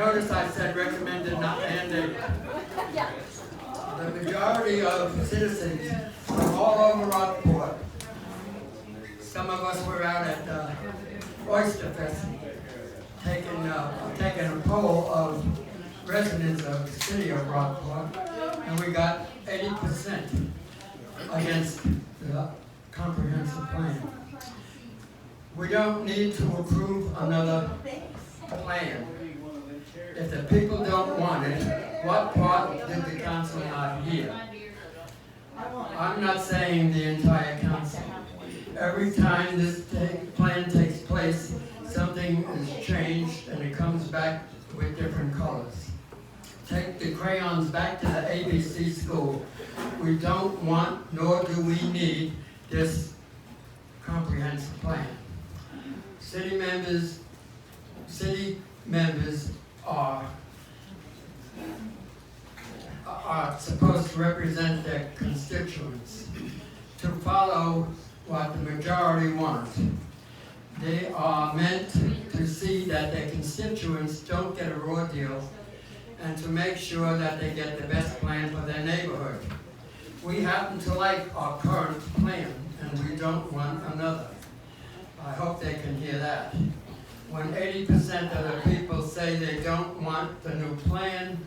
Notice I said recommended, not mandated. The majority of citizens from all over Rockport, some of us were out at Oyster Fest taking a poll of residents of the city of Rockport, and we got 80% against the comprehensive plan. We don't need to approve another plan. If the people don't want it, what part did the council not hear? I'm not saying the entire council. Every time this plan takes place, something is changed and it comes back with different colors. Take the crayons back to the ABC school. We don't want, nor do we need, this comprehensive plan. City members are supposed to represent their constituents, to follow what the majority wants. They are meant to see that their constituents don't get a raw deal and to make sure that they get the best plan for their neighborhood. We happen to like our current plan and we don't want another. I hope they can hear that. When 80% of the people say they don't want the new plan,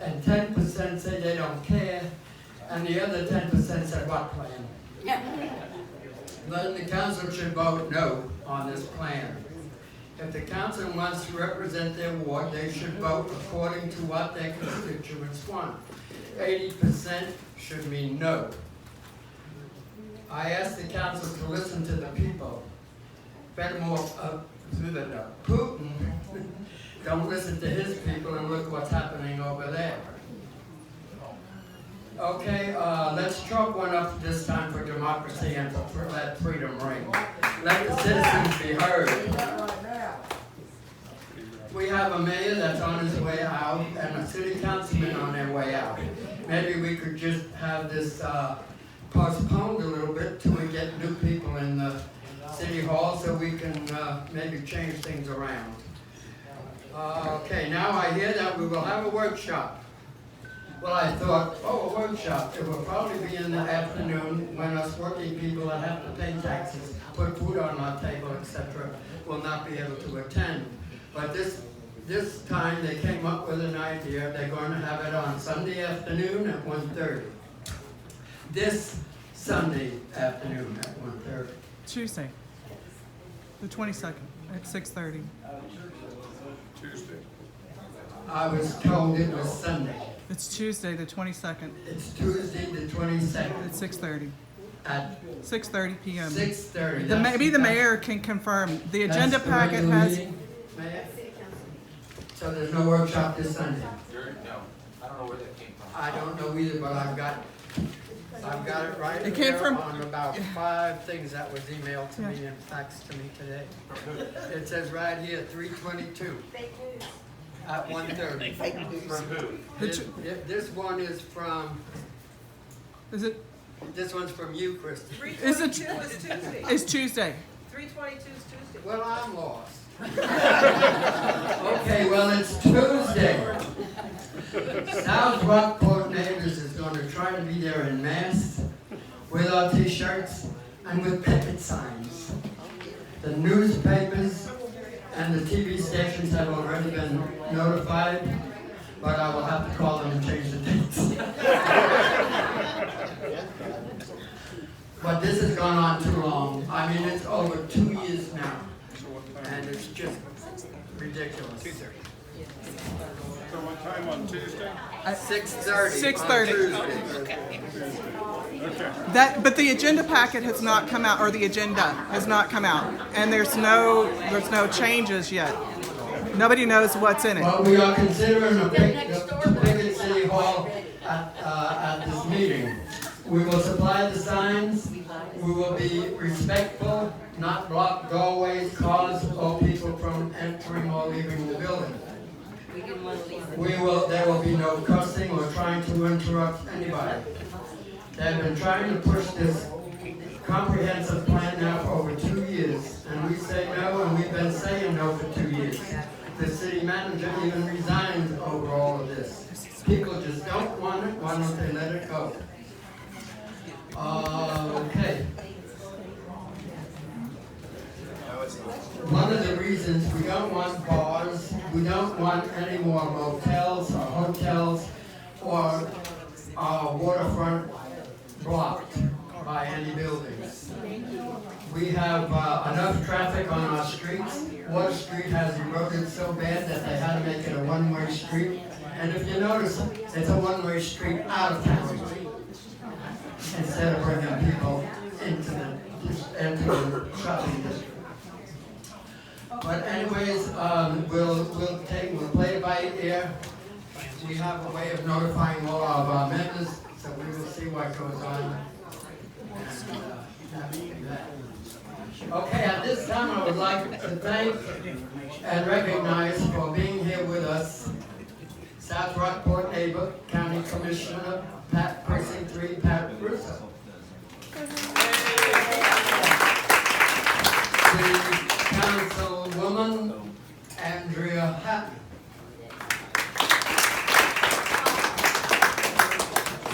and 10% say they don't care, and the other 10% said, what plan? Then the council should vote no on this plan. If the council wants to represent their ward, they should vote according to what their constituents want. 80% should mean no. I asked the council to listen to the people. Putin, don't listen to his people and look what's happening over there. Okay, let's chalk one up this time for democracy and for let freedom ring. Let the citizens be heard. We have a mayor that's on his way out and a city councilman on their way out. Maybe we could just have this postponed a little bit till we get new people in the City Hall so we can maybe change things around. Okay, now I hear that we will have a workshop. Well, I thought, a workshop. It will probably be in the afternoon when us working people that have to pay taxes, put food on our table, etc., will not be able to attend. But this time they came up with an idea. They're going to have it on Sunday afternoon at 1:30. This Sunday afternoon at 1:30. Tuesday, the 22nd at 6:30. Tuesday. I was told it was Sunday. It's Tuesday, the 22nd It's Tuesday the 22nd at 6:30. at 6:30 p.m. 6:30. Maybe the mayor can confirm. The agenda That's the packet regular has. meeting, Mayor? So there's no workshop this Sunday? No, I don't know where that came from. I don't know either, but I've got it right It came here from- on about 5 things that was emailed to me and faxed to me today. It says right here, 322 at 1:30. From who? This one is from, Is it? this one's from you, Kristen. 322 is Tuesday. It's Tuesday. 322 is Tuesday. Well, I'm lost. Okay, well, it's Tuesday. South Rockport Neighbors is going to try to be there in mass with our t-shirts and with picket signs. The newspapers and the TV stations have already been notified, but I will have to call them and change the dates. But this has gone on too long. I mean, it's over 2 years now, and it's just ridiculous. 2:30. So what time on Tuesday? 6:30. 6:30. Okay. But the agenda packet has not come out, or the agenda has not come out, and there's no changes yet. Nobody knows what's in it. Well, we are considering a picket City Hall at this meeting. We will supply the signs. We will be respectful, not block doorways, cars, or people from entering or leaving the building. There will be no cussing or trying to interrupt anybody. They've been trying to push this comprehensive plan now for over 2 years, and we say no, and we've been saying no for 2 years. the city manager even resigned over all of this. People just don't want it, why don't they let it go? Okay. One of the reasons we don't want bars, we don't want any more motels or hotels or waterfront blocked by any buildings. We have enough traffic on our streets. Water Street has eroded so bad that they had to make it a one-way street. And if you notice, it's a one-way street out of town instead of bringing people into the shopping district. But anyways, we'll play it by ear. We have a way of notifying all of our members, so we will see what goes on. Okay, at this time I would like to thank and recognize for being here with us South Rockport Neighbor County Commissioner Precinct 3 Pat Russo. The Councilwoman Andrea Hattman.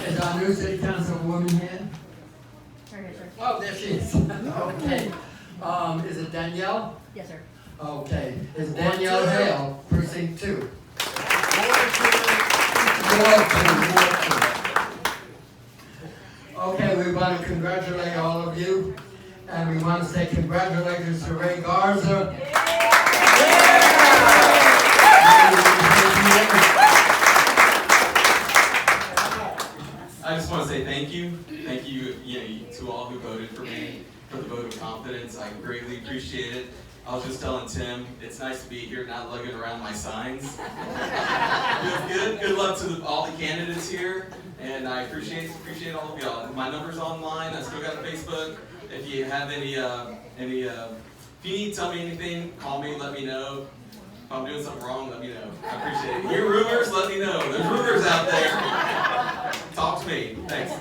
Is our new city councilwoman here? Oh, there she is. Okay. Is it Danielle? Yes, sir. Okay. Is Danielle Hale, Precinct 2? Okay, we want to congratulate all of you. And we want to say congratulations to Ray Garza. I just want to say thank you. Thank you, to all who voted for me for the vote of confidence. I greatly appreciate it. I was just telling Tim, it's nice to be here, not lugging around my signs. Feels good. Good luck to all the candidates here, and I appreciate all of y'all. My number's online. I still got a Facebook. If you have if you need to tell me anything, call me. Let me know. If I'm doing something wrong, let me know. I appreciate it. Hear rumors? Let me know. There's rumors out there. Talk to me. Thanks.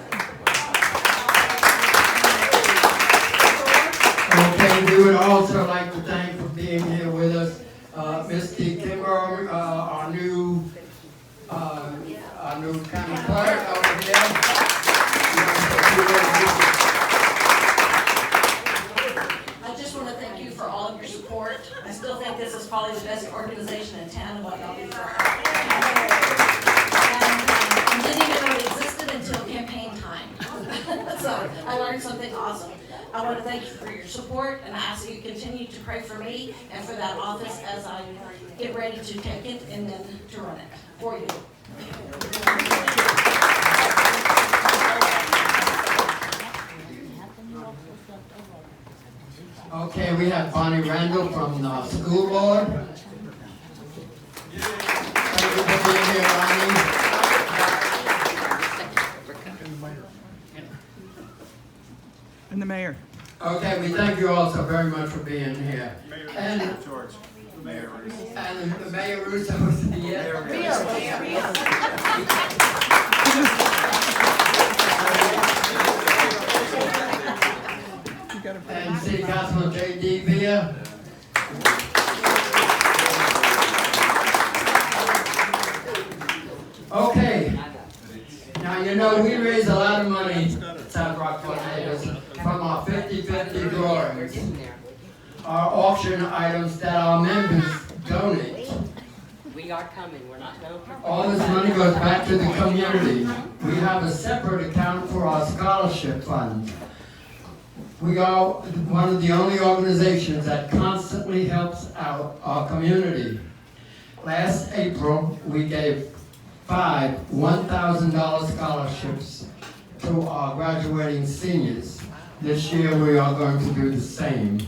Okay, we would also like to thank for being here with us, Misty Kimbrough, our new county clerk over there. I just want to thank you for all of your support. I still think this is probably the best organization in town and what y'all do for her. And I didn't even know it existed until campaign time. So I learned something awesome. I want to thank you for your support, and I ask that you continue to pray for me and for that office as I get ready to take it and then to run it for you. Okay, we have Bonni Randall from the school board. Thank you for being here, Bonnie. And the mayor. Okay, we thank you all so very much for being here. And Mayor. And the Mayor Russo is here. And City Councilman J.D. Villa. Okay. Now, we raise a lot of money at South Rockport Neighbors from our 50-50 drawings. Our auction items that our members donate. We are coming, we're not done. All this money goes back to the community. We have a separate account for our scholarship fund. We are one of the only organizations that constantly helps out our community. Last April, we gave 5 $1,000 scholarships to our graduating seniors. This year, we are going to do the same.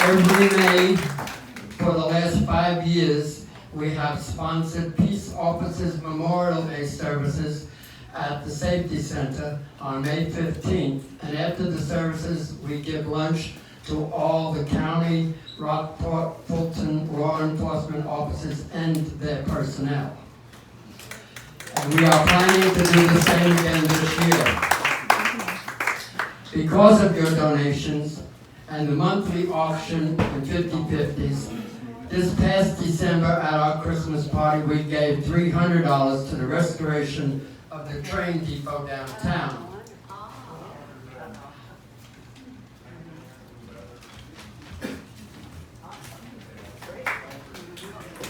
Every May, for the last 5 years, we have sponsored Peace Officers Memorial Day services at the Safety Center on May 15th. And after the services, we give lunch to all the county, Rockport, Fulton law enforcement officers and their personnel. And we are planning to do the same again this year. Because of your donations, and the monthly auction in 50/50s. This past December at our Christmas party, we gave $300 to the restoration of the train depot downtown.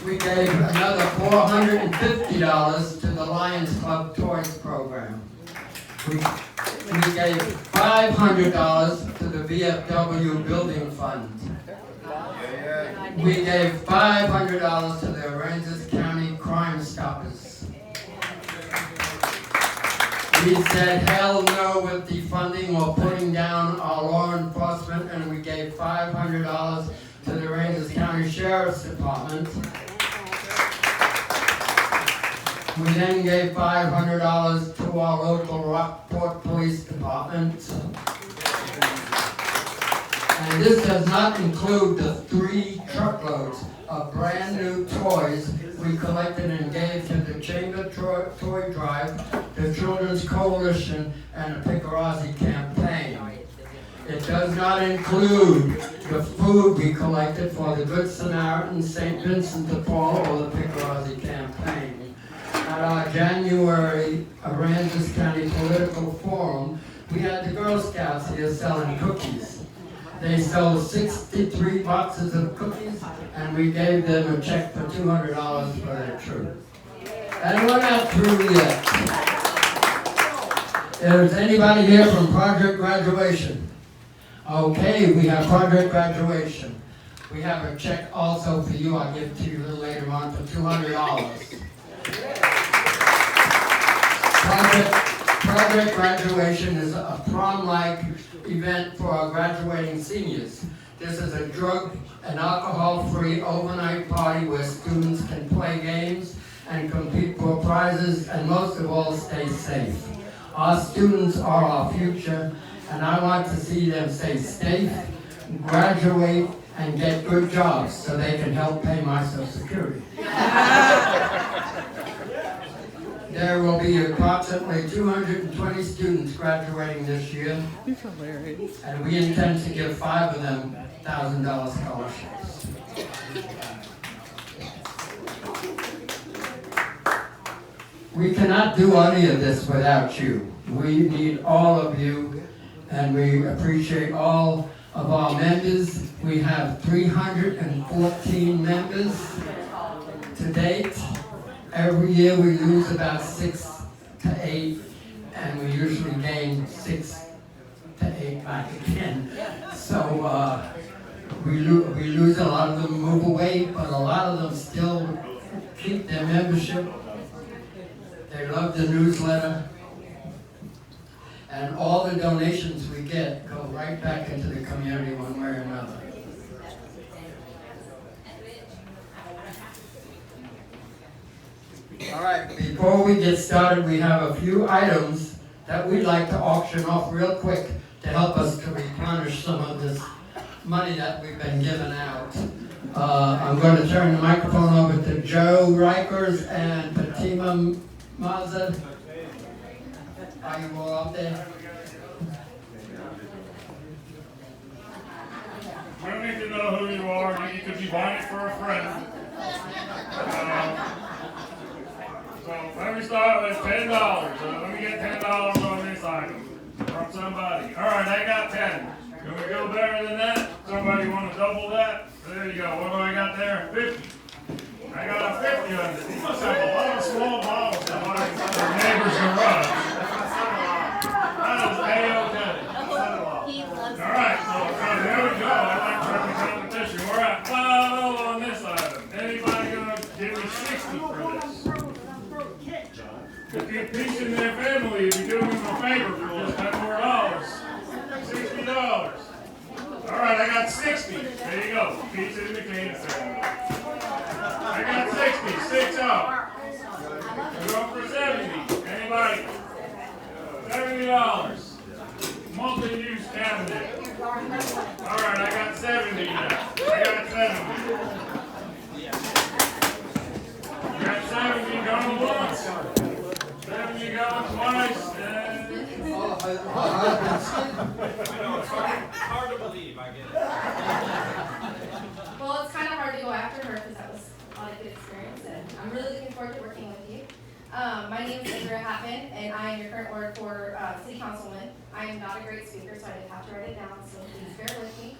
We gave another $450 to the Lions Club Toys program. We gave $500 to the VFW Building Fund. We gave $500 to the Aransas County Crime Stoppers. We said hell no with defunding or putting down our law enforcement, and we gave $500 to the Aransas County Sheriff's Department. We then gave $500 to our local Rockport Police Department. And this does not include the 3 truckloads of brand new toys we collected and gave to the Chamber Toy Drive, the Children's Coalition, and the Picarazzi campaign. It does not include the food we collected for the Good Samaritan, St. Vincent de Paul, or the Picarazzi campaign. At our January Aransas County Political Forum, we had the Girl Scouts here selling cookies. They sold 63 boxes of cookies, and we gave them a check for $200 for their troop. And we're not through yet. Is anybody here from Project Graduation? Okay, we have Project Graduation. We have a check also for you. I'll give it to you a little later on for $200. Project Graduation is a prom-like event for our graduating seniors. This is a drug and alcohol-free overnight party where students can play games and compete for prizes, and most of all, stay safe. Our students are our future, and I want to see them stay safe, graduate, and get good jobs so they can help pay my Social Security. There will be approximately 220 students graduating this year, and we intend to give 5 of them $1,000 scholarships. We cannot do any of this without you. We need all of you, and we appreciate all of our members. We have 314 members to date. Every year we lose about 6 to 8, and we usually gain 6 to 8 back again. So we lose a lot of them, move away, but a lot of them still keep their membership. They love the newsletter, and all the donations we get go right back into the community one way or another. All right, before we get started, we have a few items that we'd like to auction off real quick to help us to replenish some of this money that we've been giving out. I'm going to turn the microphone over to Joe Rikers and Fatima Mazza. Are you all out there? We don't need to know who you are. You could be buying it for a friend. So let me start with $10. Let me get $10 on this item from somebody. All right, I got 10. Can we go better than that? Somebody want to double that? There you go. What do I got there? 50. I got a 50 on this. These must have a lot of small bottles that are in their neighbor's garage. That is A-OK. All right, so there we go. I like trying competition. We're at 5 on this item. Anybody gonna give me 60 for this? If you're teaching their family, you'd be doing them a favor for just $10 more. $60. All right, I got 60. There you go. Pizza in the Kane family. I got 60. 6 up. We're going for 70. Anybody? $70. Multi-use cabinet. All right, I got 70 now. I got 70. You got 70 going once. 70 going twice. And hard to believe, I get it. Well, it's kind of hard to go after her because that was a lot of good experience, and I'm really looking forward to working with you. My name is Andrea Hattman, and I am your current Ward 4 City Councilman. I am not a great speaker, so I didn't have to write it down, so please bear with me.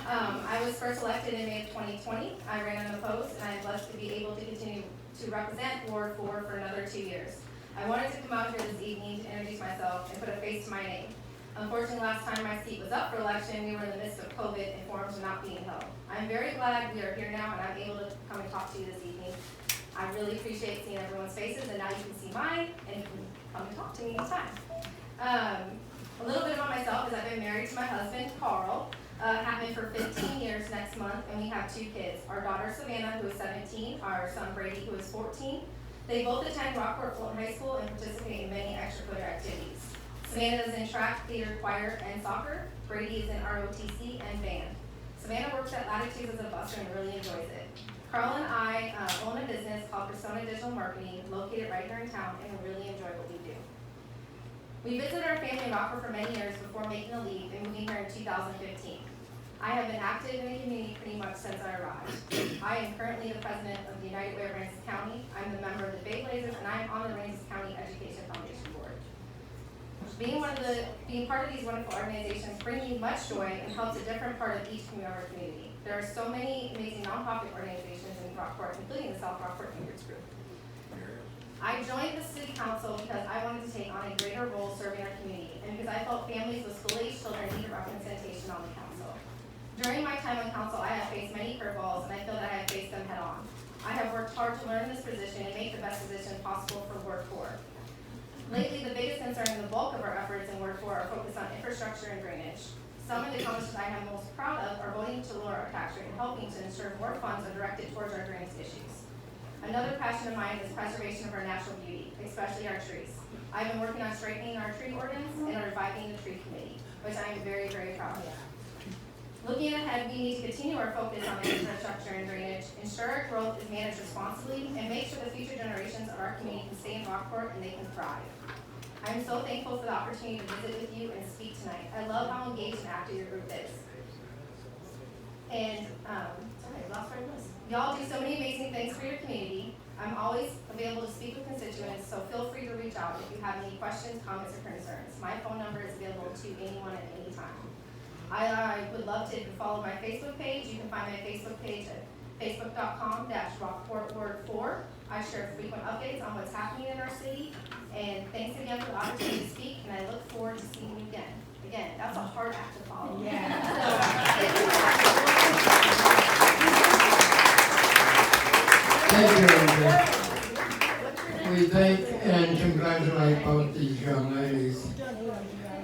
I was first elected in May of 2020. I ran unopposed, and I am blessed to be able to continue to represent Ward 4 for another 2 years. I wanted to come out here this evening to introduce myself and put a face to my name. Unfortunately, last time my seat was up for election, we were in the midst of COVID and forums were not being held. I'm very glad we are here now and I'm able to come and talk to you this evening. I really appreciate seeing everyone's faces, and now you can see mine and you can come and talk to me anytime. A little bit about myself is I've been married to my husband, Carl, Hattman for 15 years next month, and we have 2 kids. Our daughter, Savannah, who is 17, our son, Brady, who is 14. They both attend Rockport High School and participate in many extracurricular activities. Savannah is in track, theater, choir, and soccer. Brady is in ROTC and band. Savannah works at Latitudes as a busser and really enjoys it. Carl and I own a business called Persona Digital Marketing, located right here in town, and we really enjoy what we do. We visited our family in Rockport for many years before making a leap and moving here in 2015. I have been active in the community pretty much since I arrived. I am currently the president of the United Way of Aransas County. I'm the member of the Bay Blazers, and I am on the Aransas County Education Foundation Board. Being part of these wonderful organizations brings me much joy and helps a different part of each community. There are so many amazing nonprofit organizations in Rockport, including the South Rockport Neighbors group. I joined the city council because I wanted to take on a greater role serving our community, and because I felt families with school-aged children needed representation on the council. During my time on council, I have faced many curveballs, and I feel that I have faced them head on. I have worked hard to learn this position and make the best decision possible for Ward 4. Lately, the biggest concern and the bulk of our efforts in Ward 4 are focused on infrastructure and drainage. Some of the accomplishments I am most proud of are voting to lower our tax rate and helping to ensure more funds are directed towards our drainage issues. Another passion of mine is preservation of our natural beauty, especially our trees. I've been working on straightening our tree ordinance and reviving the tree committee, which I am very, very proud of. Looking ahead, we need to continue our focus on infrastructure and drainage, ensure our growth is managed responsibly, and make sure the future generations of our community can stay in Rockport and they can thrive. I am so thankful for the opportunity to visit with you and speak tonight. I love how engaged and active your group is. And, sorry, I lost my list. Y'all do so many amazing things for your community. I'm always available to speak with constituents, so feel free to reach out if you have any questions, comments, or concerns. My phone number is available to anyone at any time. I would love to follow my Facebook page. You can find my Facebook page at facebook.com/RockportWard4. I share frequent updates on what's happening in our city. And thanks again for the opportunity to speak, and I look forward to seeing you again. Again, that's a hard act to follow. Yeah. Thank you, Andrea. We thank and congratulate both these young ladies.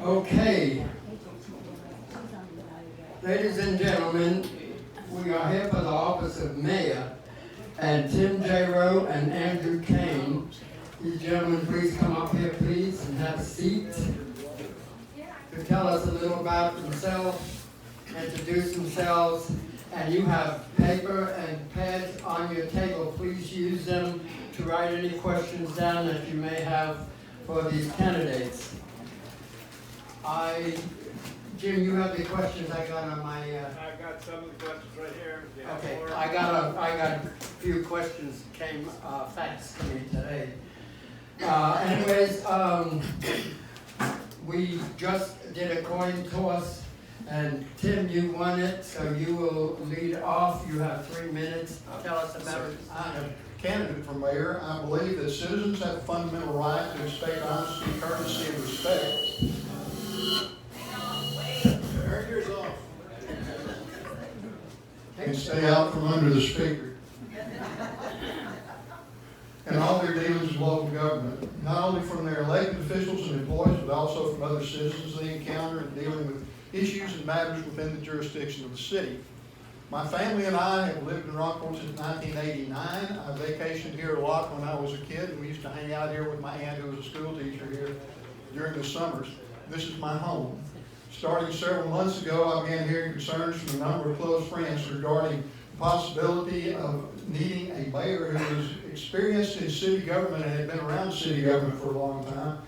Okay. Ladies and gentlemen, we are here for the office of mayor, and Tim Jayroe and Andrew Kane. These gentlemen, please come up here, please, and have a seat to tell us a little about themselves, introduce themselves, and you have paper and pads on your table. Please use them to write any questions down that you may have for these candidates. Jim, you have the questions I got on my. I've got some of the questions right here. Okay, I got a few questions came faxed to me today. Anyways, we just did a coin toss, and Tim, you won it, so you will lead off. You have 3 minutes. Tell us about it. I am a candidate for mayor. I believe that citizens have a fundamental right to expect honesty, courtesy, and respect. Turn yours off. And stay out from under the speaker. And all their dealings with local government, not only from their elected officials and employees, but also from other citizens they encounter in dealing with issues and matters within the jurisdiction of the city. My family and I have lived in Rockport since 1989. I vacationed here a lot when I was a kid, and we used to hang out here with my aunt who was a school teacher here during the summers. This is my home. Starting several months ago, I began hearing concerns from a number of close friends regarding the possibility of needing a mayor who was experienced in city government and had been around city government for a long time.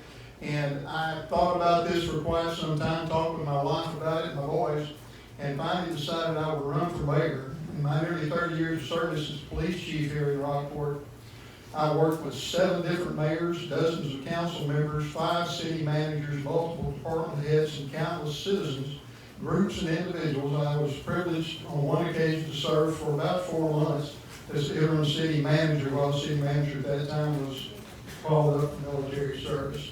And I thought about this for quite some time, talked with my wife about it, my boys, and finally decided I would run for mayor. In my nearly 30 years of service as police chief here in Rockport, I worked with 7 different mayors, dozens of council members, 5 city managers, multiple department heads, and countless citizens, groups and individuals. I was privileged on one occasion to serve for about 4 months as the interim city manager, while the city manager at that time was called up for military service.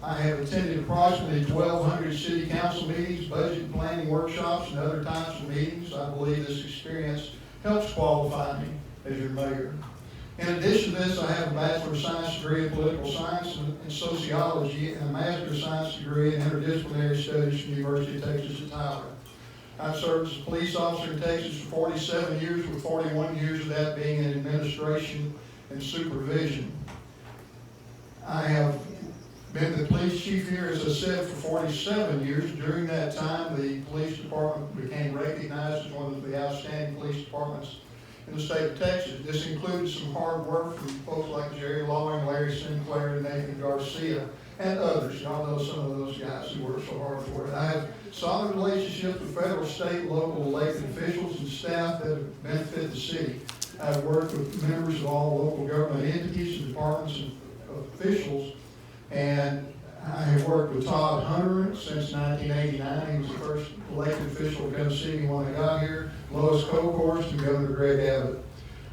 I have attended approximately 1,200 city council meetings, budget and planning workshops, and other types of meetings. I believe this experience helps qualify me as your mayor. In addition to this, I have a Bachelor of Science degree in Political Science and Sociology and a Master of Science degree in Interdisciplinary Studies from the University of Texas at Tyler. I've served as a police officer in Texas for 47 years, with 41 years of that being in administration and supervision. I have been the police chief here, as I said, for 47 years. During that time, the police department became recognized as one of the outstanding police departments in the state of Texas. This included some hard work from folks like Jerry Lawing, Larry Sinclair, and Nathan Garcia, and others. Y'all know some of those guys who work so hard for it. I have solid relationships with federal, state, local elected officials and staff that have benefited the city. I've worked with members of all local government entities and departments and officials, and I have worked with Todd Hunter since 1989. He was the first elected official to come see me when I got here. Lois Cohorst and Governor Greg Abbott.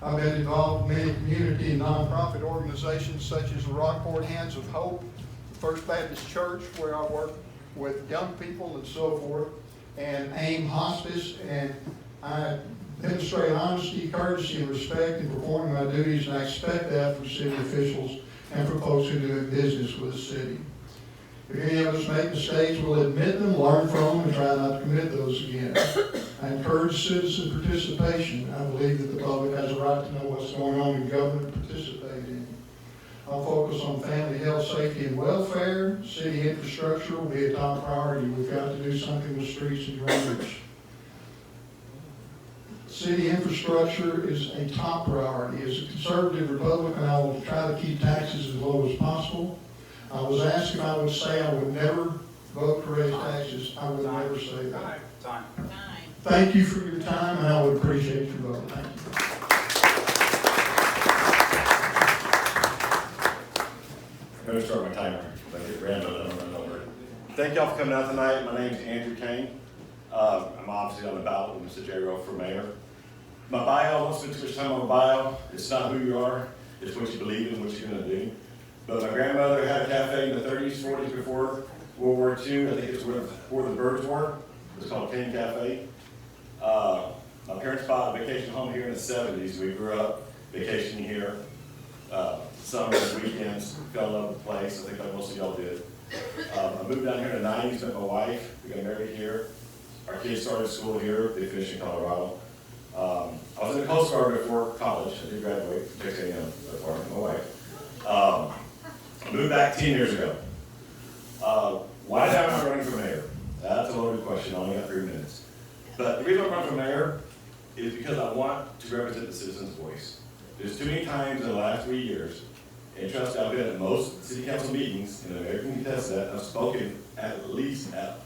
I've been involved in many community and nonprofit organizations such as the Rockport Hands of Hope, the First Baptist Church, where I work with young people and so forth, and AIM Hospice, and I demonstrate honesty, courtesy, and respect in performing my duties, and I expect that from city officials and for folks who do business with the city. If any of us make mistakes, we'll admit them, learn from them, and try not to commit those again. I encourage citizen participation. I believe that the public has a right to know what's going on in government and participate in it. I'll focus on family health, safety, and welfare. City infrastructure will be a top priority. We've got to do something with streets and drainage. City infrastructure is a top priority. As a conservative Republican, I will try to keep taxes as low as possible. I was asked if I would say I would never vote to raise taxes. I would never say that. Thank you for your time, and I would appreciate your vote. Thank you. I'm going to start my timer. If I get Randall, I don't run over. Thank y'all for coming out tonight. My name is Andrew Kane. I'm obviously on the ballot with Mr. Jayroe for mayor. My bio, I won't spend too much time on my bio. It's not who you are, it's what you believe in, what you're going to do. But my grandmother had a cafe in the 30s, 40s before World War II. I think it's where the birds were. It was called Kane Cafe. My parents bought a vacation home here in the 70s. We grew up vacationing here. Summers, weekends, fell in love with the place. I think like most of y'all did. I moved down here in the 90s, met my wife. We got married here. Our kids started school here. They finished in Colorado. I was in the Coast Guard before college. I did graduate from Texas A&M before I met my wife. I moved back 10 years ago. Why am I running for mayor? That's a loaded question. I only got 3 minutes. But the reason I'm running for mayor is because I want to represent the citizens' voice. There's too many times in the last 3 years, and trust me, I've been at most city council meetings, and the mayor can contest that. I've spoken at least at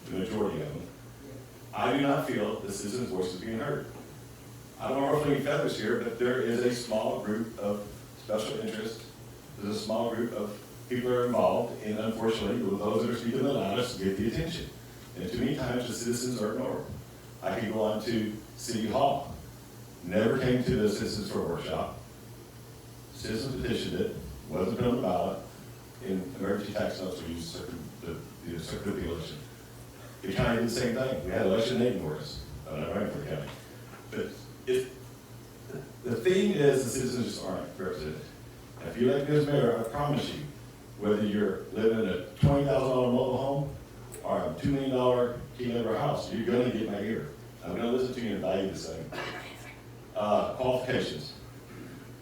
the majority of them. I do not feel the citizens' voice is being heard. I don't want to ruffle any feathers here, but there is a small group of special interests. There's a small group of people that are involved, and unfortunately, those that are speaking the loudest get the attention. And too many times the citizens are ignored. I can go on to City Hall. Never came to the citizens for a workshop. Citizens petitioned it, wasn't put on the ballot, and emergency tax notes were used to circumvent the election. The county did the same thing. We had election day for us. I'm not running for the county. But the thing is, the citizens just aren't represented. If you elect me as mayor, I promise you, whether you're living in a $20,000 mobile home or a $2 million key-level house, you're going to get my ear. I'm going to listen to you and value the same. Qualifications.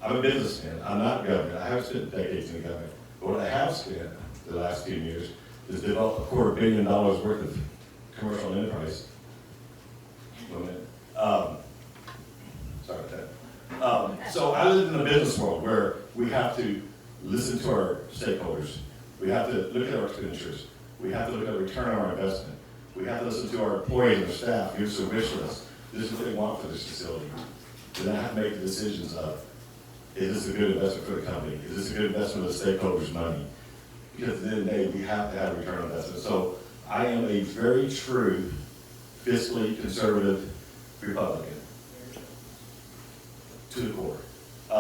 I'm a businessman. I'm not government. I haven't spent decades in the government. But what I have spent the last few years is develop $250 million worth of commercial enterprise. Sorry about that. So I live in a business world where we have to listen to our stakeholders. We have to look at our expenditures. We have to look at return on our investment. We have to listen to our employees, our staff, give us a wish list. This is what they want for this facility. Then I have to make the decisions of, is this a good investment for the company? Is this a good investment of the stakeholders' money? Because at the end of the day, we have to have a return on investment. So I am a very true fiscally conservative Republican to the core.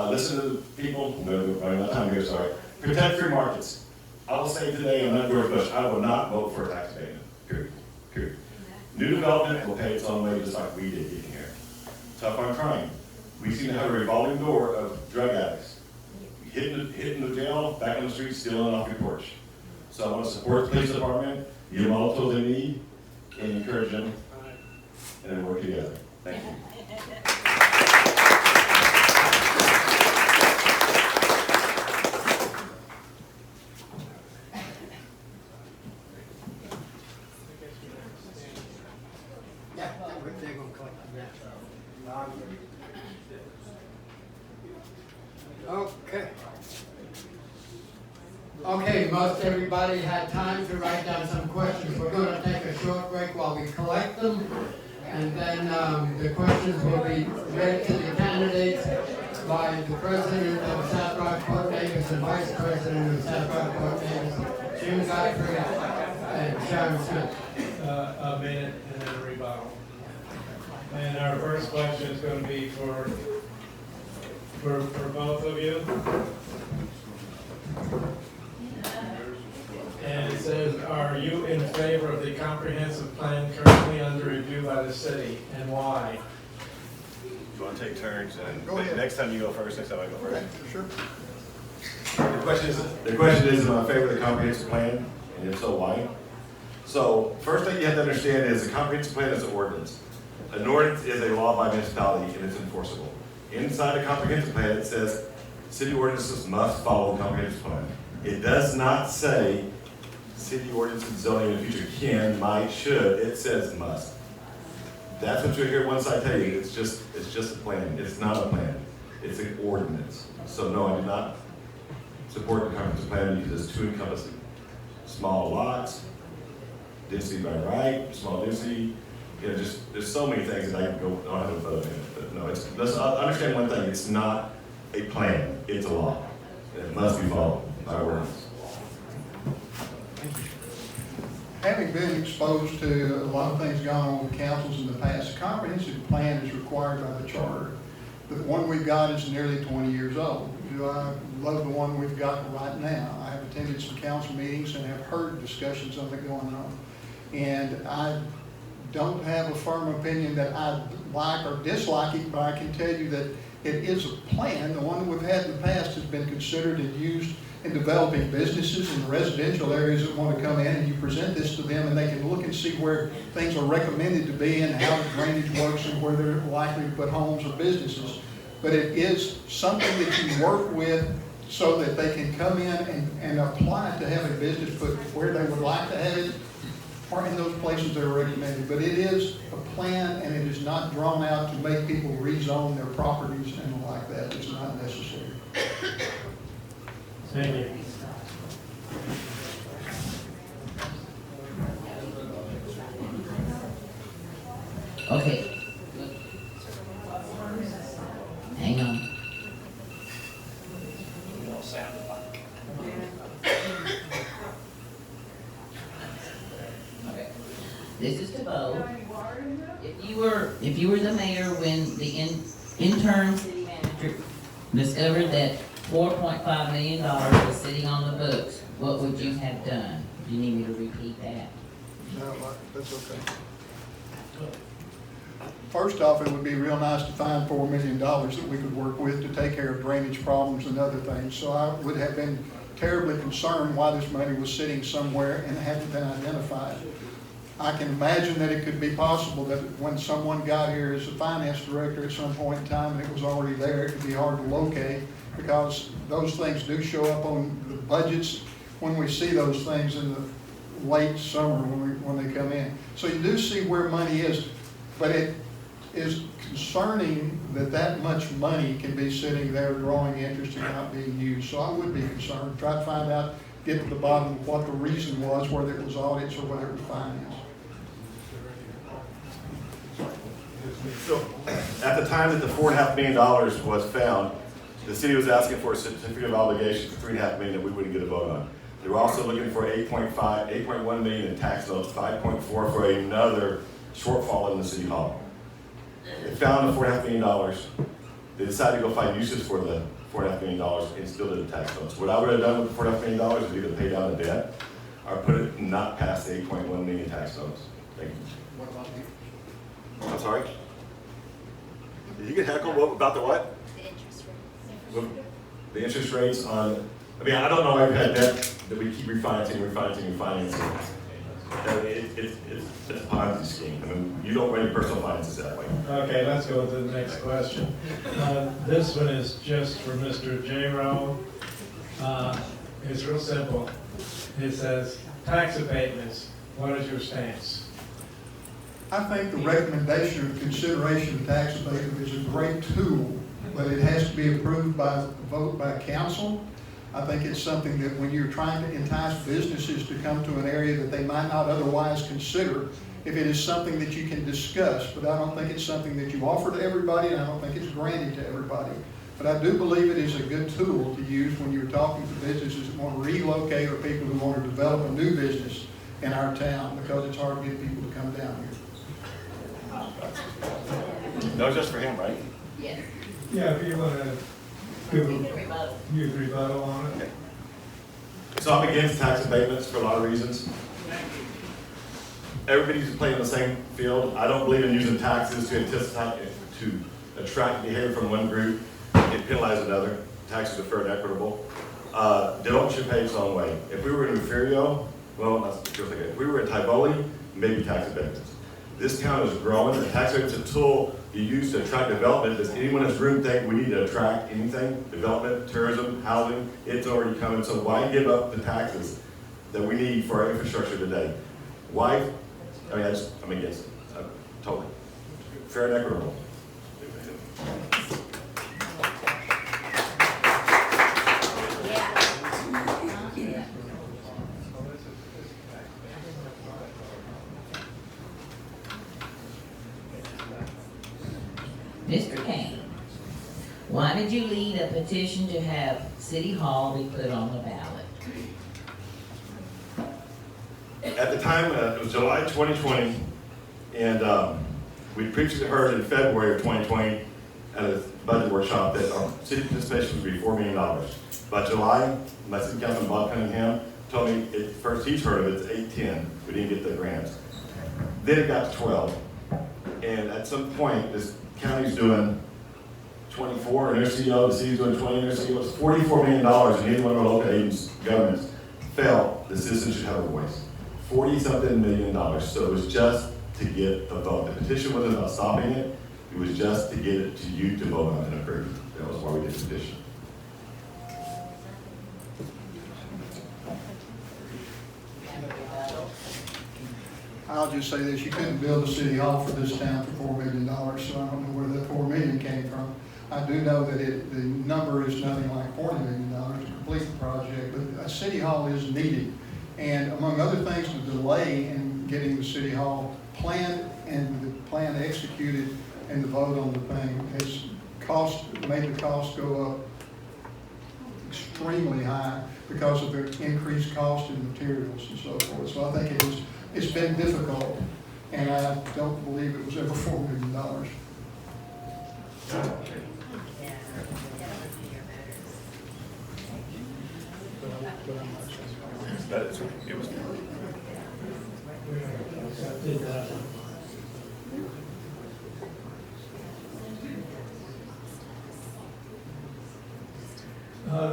Listen to the people, running out of time here, sorry. Protect free markets. I will say today, I'm not George Bush, I will not vote for a tax abatement, period, period. New development will pay its own way just like we did getting here. Tough on crime. We seem to have a revolving door of drug addicts. Hitting the jail, back on the street, stealing off your porch. So I want to support the police department, give them all the tools they need, and encourage them, and then work together. Thank you. Yeah, they're gonna collect that. Okay. Okay, most everybody had time to write down some questions. We're gonna take a short break while we collect them. And then the questions will be read to the candidates by the president of South Rockport Neighbors and vice president of South Rockport Neighbors, Jim Godfrey and Sharon Smith. A minute and then a rebuttal. And our first question is going to be for both of you. And it says, are you in favor of the comprehensive plan currently under review by the city, and why? You want to take turns, and Go ahead. next time you go first, next time I go first. Okay, sure. The question is, am I in favor of the comprehensive plan, and if so, why? So, first thing you have to understand is a comprehensive plan is an ordinance. An ordinance is a law by municipality, and it's enforceable. Inside a comprehensive plan, it says city ordinances must follow the comprehensive plan. It does not say city ordinance and zoning in the future can, might, should. It says must. That's what you'll hear once I tell you. It's just a plan. It's not a plan. It's an ordinance. So no, I do not support the comprehensive plan because it's too encompassing. Small lots, density by right, small density. You know, just there's so many things that I can go on and vote in. But no, let's understand one thing. It's not a plan. It's a law. It must be followed by ordinance. Having been exposed to a lot of things going on with councils in the past, a comprehensive plan is required by the charter. The one we've got is nearly 20 years old. Do I love the one we've got right now? I have attended some council meetings and have heard discussions of it going on. And I don't have a firm opinion that I like or dislike it, but I can tell you that it is a plan. The one that we've had in the past has been considered and used in developing businesses in residential areas that want to come in, and you present this to them and they can look and see where things are recommended to be and how the drainage works and where they're likely to put homes or businesses. But it is something that you work with so that they can come in and apply to have a business put where they would like to have it or in those places that are recommended. But it is a plan, and it is not drawn out to make people rezone their properties and like that. It's not necessary. Thank you. Okay. Hang on. Okay. This is to Bo. If you were the mayor when the interim city manager discovered that $4.5 million was sitting on the books, what would you have done? Do you need me to repeat that? No, that's okay. First off, it would be real nice to find $4 million that we could work with to take care of drainage problems and other things. So I would have been terribly concerned why this money was sitting somewhere and hadn't been identified. I can imagine that it could be possible that when someone got here as a finance director at some point in time and it was already there, it could be hard to locate, because those things do show up on the budgets when we see those things in the late summer when they come in. So you do see where money is, but it is concerning that that much money can be sitting there drawing interest and not being used. So I would be concerned, try to find out, get to the bottom of what the reason was, whether it was audits or whether it was finance. So, at the time that the $4.5 million was found, the city was asking for a certificate of obligation for $3.5 million that we wouldn't get a vote on. They were also looking for 8.1 million in tax notes, 5.4 for another shortfall in the city hall. They found the $4.5 million. They decided to go find uses for the $4.5 million and still did the tax notes. What I would have done with the $4.5 million is either pay down the debt or put it not past the 8.1 million tax notes. Thank you. What about you? I'm sorry? Did you get heckled about the what? The interest rates. The interest rates on, I mean, I don't know why we've had debt that we keep refinancing. It's a Ponzi scheme. I mean, you don't run your personal finances that way. Okay, let's go to the next question. This one is just for Mr. Jayroe. It's real simple. It says, tax abatements, what is your stance? I think the recommendation or consideration of tax abatement is a great tool, but it has to be approved by vote by council. I think it's something that when you're trying to entice businesses to come to an area that they might not otherwise consider, if it is something that you can discuss, but I don't think it's something that you offer to everybody, and I don't think it's granted to everybody. But I do believe it is a good tool to use when you're talking to businesses that want to relocate or people who want to develop a new business in our town, because it's hard to get people to come down here. No, just for him, right? Yes. Yeah, if you want to give You can rebuttal. use rebuttal on it. Okay. So I'm against tax abatements for a lot of reasons. Everybody's playing the same field. I don't believe in using taxes to attract behavior from one group and penalize another. Taxes are fair and equitable. Development should pay its own way. If we were in Rios, well, that's just like it. If we were in Tivoli, maybe tax abatements. This town is growing. The tax abatement's a tool you use to attract development. Does anyone in this room think we need to attract anything? Development, tourism, housing, it's already coming. So why give up the taxes that we need for our infrastructure today? Why? I mean, I'm against it. Totally. Fair and equitable. Mr. Kane, why did you lead a petition to have City Hall be put on the ballot? At the time, it was July 2020, and we previously heard in February of 2020 at a budget workshop that our city participation would be $4 million. By July, my city councilman Bob Cunningham told me at first he's heard of it, it's 8-10. We didn't get the grants. Then it got to 12, and at some point, this county's doing 24 in their CO, the city's doing 20 in their CO. It's $44 million, and neither one of our local agencies, governments, felt the citizens should have a voice. $40-something million, so it was just to get the vote. The petition wasn't about stopping it, it was just to get it to you to vote on and approve. That was why we did the petition. I'll just say this, you couldn't build a city hall for this town for $4 million, so I don't know where that $4 million came from. I do know that the number is nothing like $40 million to complete the project, but a city hall is needed. And among other things, the delay in getting the city hall planned and the plan executed and the vote on the thing has made the cost go up extremely high because of the increased cost in materials and so forth. So I think it's been difficult, and I don't believe it was ever $4 million. It was.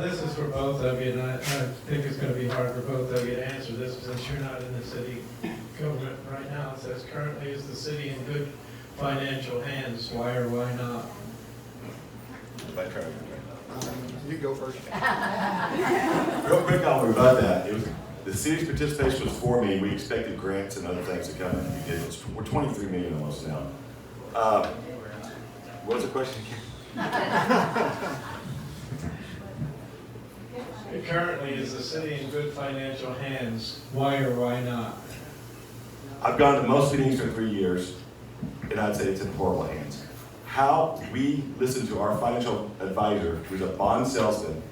This is for both of you, and I think it's going to be hard for both of you to answer this since you're not in the city government right now. It says, currently is the city in good financial hands? Why or why not? You go first. Real quick, I'll rebut that. It was, the city's participation was $4 million. We expected grants and other things to come, and we did. We're $23 million almost now. What was the question again? Currently, is the city in good financial hands? Why or why not? I've gone to most meetings for 3 years. and I'd say it's in horrible hands. How we listen to our financial advisor, who's a bond salesman,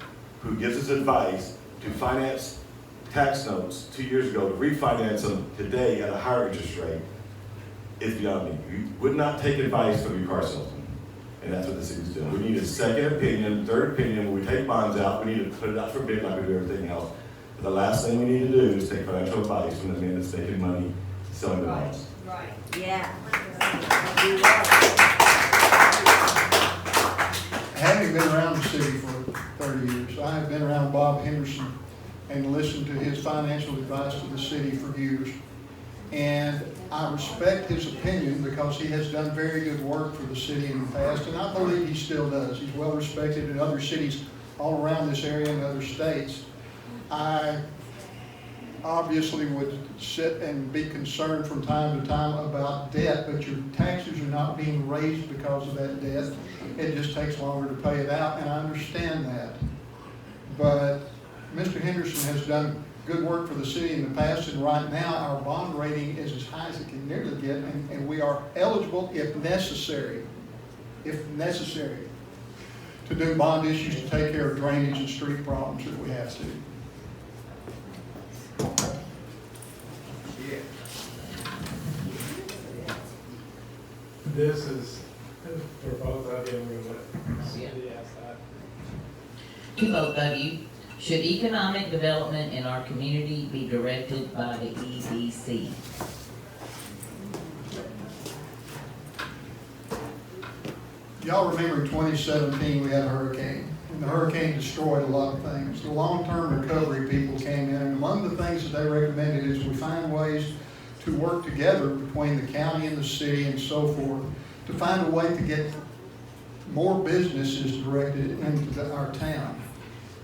who gives us advice to finance tax notes 2 years ago, to refinance them today at a higher interest rate, is beyond me. We would not take advice from your car salesman, and that's what the city's doing. We need a second opinion, third opinion. When we take bonds out, we need to put it out for bid like we do everything else. But the last thing we need to do is take financial advice from the man that's making money selling the bonds. Right. Yeah. Having been around the city for 30 years, I have been around Bob Henderson and listened to his financial advice to the city for years. And I respect his opinion because he has done very good work for the city in the past, and I believe he still does. He's well respected in other cities all around this area and other states. I obviously would sit and be concerned from time to time about debt, but your taxes are not being raised because of that debt. It just takes longer to pay it out, and I understand that. But Mr. Henderson has done good work for the city in the past, and right now our bond rating is as high as it can nearly get, and we are eligible if necessary, to do bond issues to take care of drainage and street problems if we have to. This is for both of you. I'm going to let Cindy ask that. To both of you, should economic development in our community be directed by the EDC? Y'all remember in 2017 we had a hurricane, and the hurricane destroyed a lot of things. The long-term recovery people came in, and among the things that they recommended is we find ways to work together between the county and the city and so forth to find a way to get more businesses directed into our town.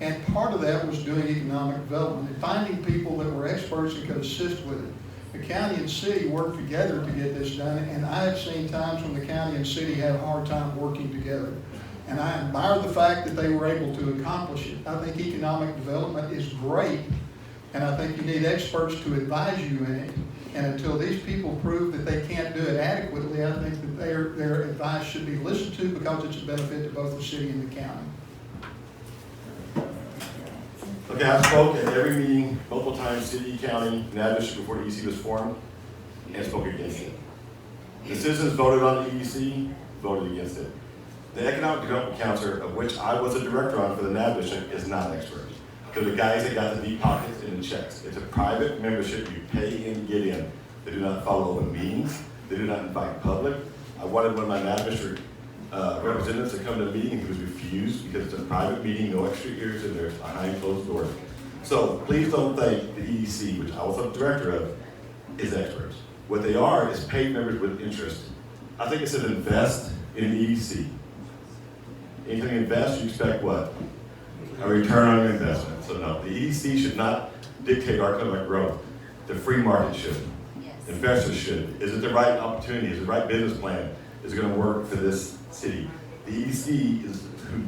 And part of that was doing economic development and finding people that were experts and could assist with it. The county and city worked together to get this done, and I have seen times when the county and city had a hard time working together. And I admire the fact that they were able to accomplish it. I think economic development is great, and I think you need experts to advise you in it. And until these people prove that they can't do it adequately, I think that their advice should be listened to because it's a benefit to both the city and the county. Okay, I spoke at every meeting, multiple times, city, county, Navajo, before the EDC was formed, and spoke against it. The citizens voted on the EDC, voted against it. The Economic Development Council, of which I was a director on for the Navajo, is not expert. They're the guys that got the deep pockets and the checks. It's a private membership. You pay in, get in. They do not follow open meetings. They do not invite public. I wanted one of my Navajo representatives to come to the meeting, and he was refused because it's a private meeting, no extra ears in there, behind closed doors. So please don't think the EDC, which I was a director of, is experts. What they are is paid members with interest. I think it says invest in the EDC. Anything you invest, you expect what? A return on your investment. So no, the EDC should not dictate our economic growth. The free market should. Yes. Investors should. Is it the right opportunity? Is it the right business plan? Is it going to work for this city? The EDC is who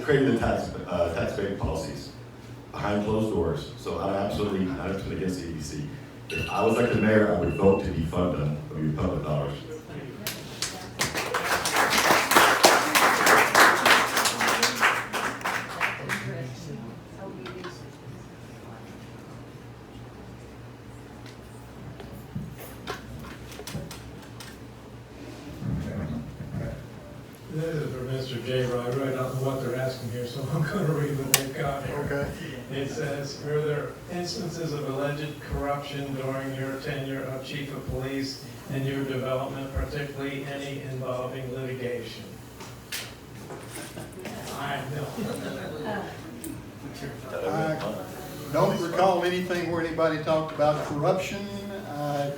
created the tax abatement policies behind closed doors. So I'm absolutely 100% against the EDC. If I was elected mayor, I would vote to defund them with public dollars. This is for Mr. Jayroe. I really don't know what they're asking here, so I'm going to read what they've got here. Okay. It says, were there instances of alleged corruption during your tenure of chief of police and your development, particularly any involving litigation? I don't recall anything where anybody talked about corruption. I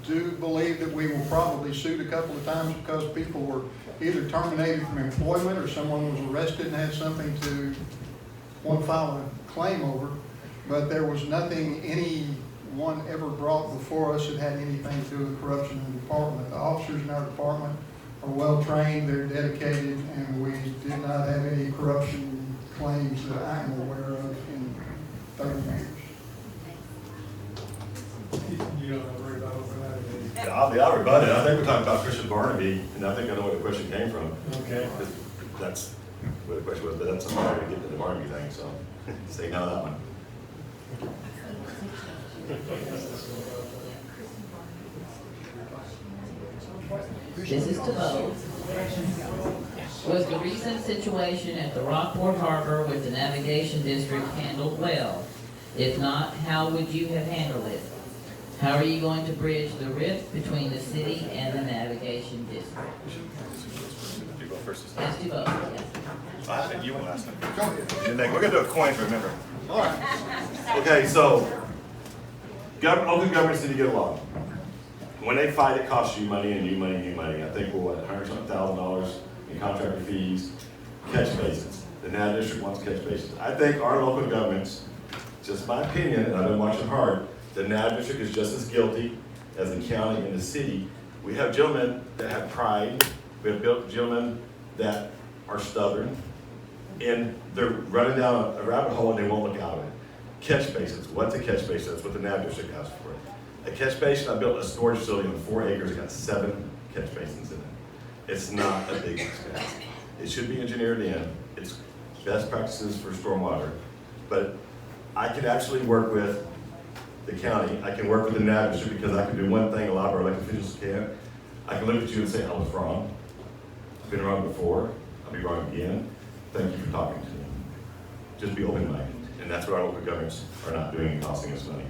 do believe that we were probably sued a couple of times because people were either terminated from employment or someone was arrested and had something to want to file a claim over. But there was nothing anyone ever brought before us that had anything to do with corruption in the department. The officers in our department are well trained, they're dedicated, and we did not have any corruption claims that I'm aware of in 30 years. You don't have to worry about that. I'll I'll rebut it. I think we're talking about Christian Barnaby, and I think I know where the question came from. Okay. That's where the question was, but that's something I gotta get to the Barnaby thing, so say no to that one. This is to vote. Was the recent situation at the Rockport Harbor with the navigation district handled well? If not, how would you have handled it? How are you going to bridge the rift between the city and the navigation district? You go first. Yes, to vote, yes. I think you went last time. Go ahead. We're gonna do a coin, remember? All right. Okay, so local governments need to get along. When they fight, it costs you money and you money and you money. I think we're what, $100,000 in contractor fees, catch basins. The NAV district wants catch basins. I think our local governments, just my opinion, and I've been watching hard, the NAV district is just as guilty as the county and the city. We have gentlemen that have pride. We have gentlemen that are stubborn, and they're running down a rabbit hole and they won't look out of it. Catch basins. What's a catch basin? That's what the NAV district asks for. A catch basin, I built a storage facility on 4 acres. It got 7 catch basins in it. It's not a big expense. It should be engineered in. It's best practices for stormwater. But I can actually work with the county. I can work with the NAV district because I can do one thing a lot of our elected officials can't. I can look at you and say, I was wrong. I've been wrong before. I'll be wrong again. Thank you for talking to me. Just be open-minded. And that's what our local governments are not doing and costing us money.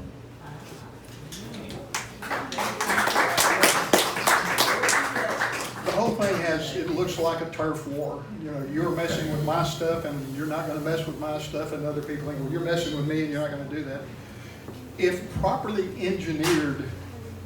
The whole thing it looks like a turf war. You know, you're messing with my stuff and you're not gonna mess with my stuff, and other people think, well, you're messing with me and you're not gonna do that. If properly engineered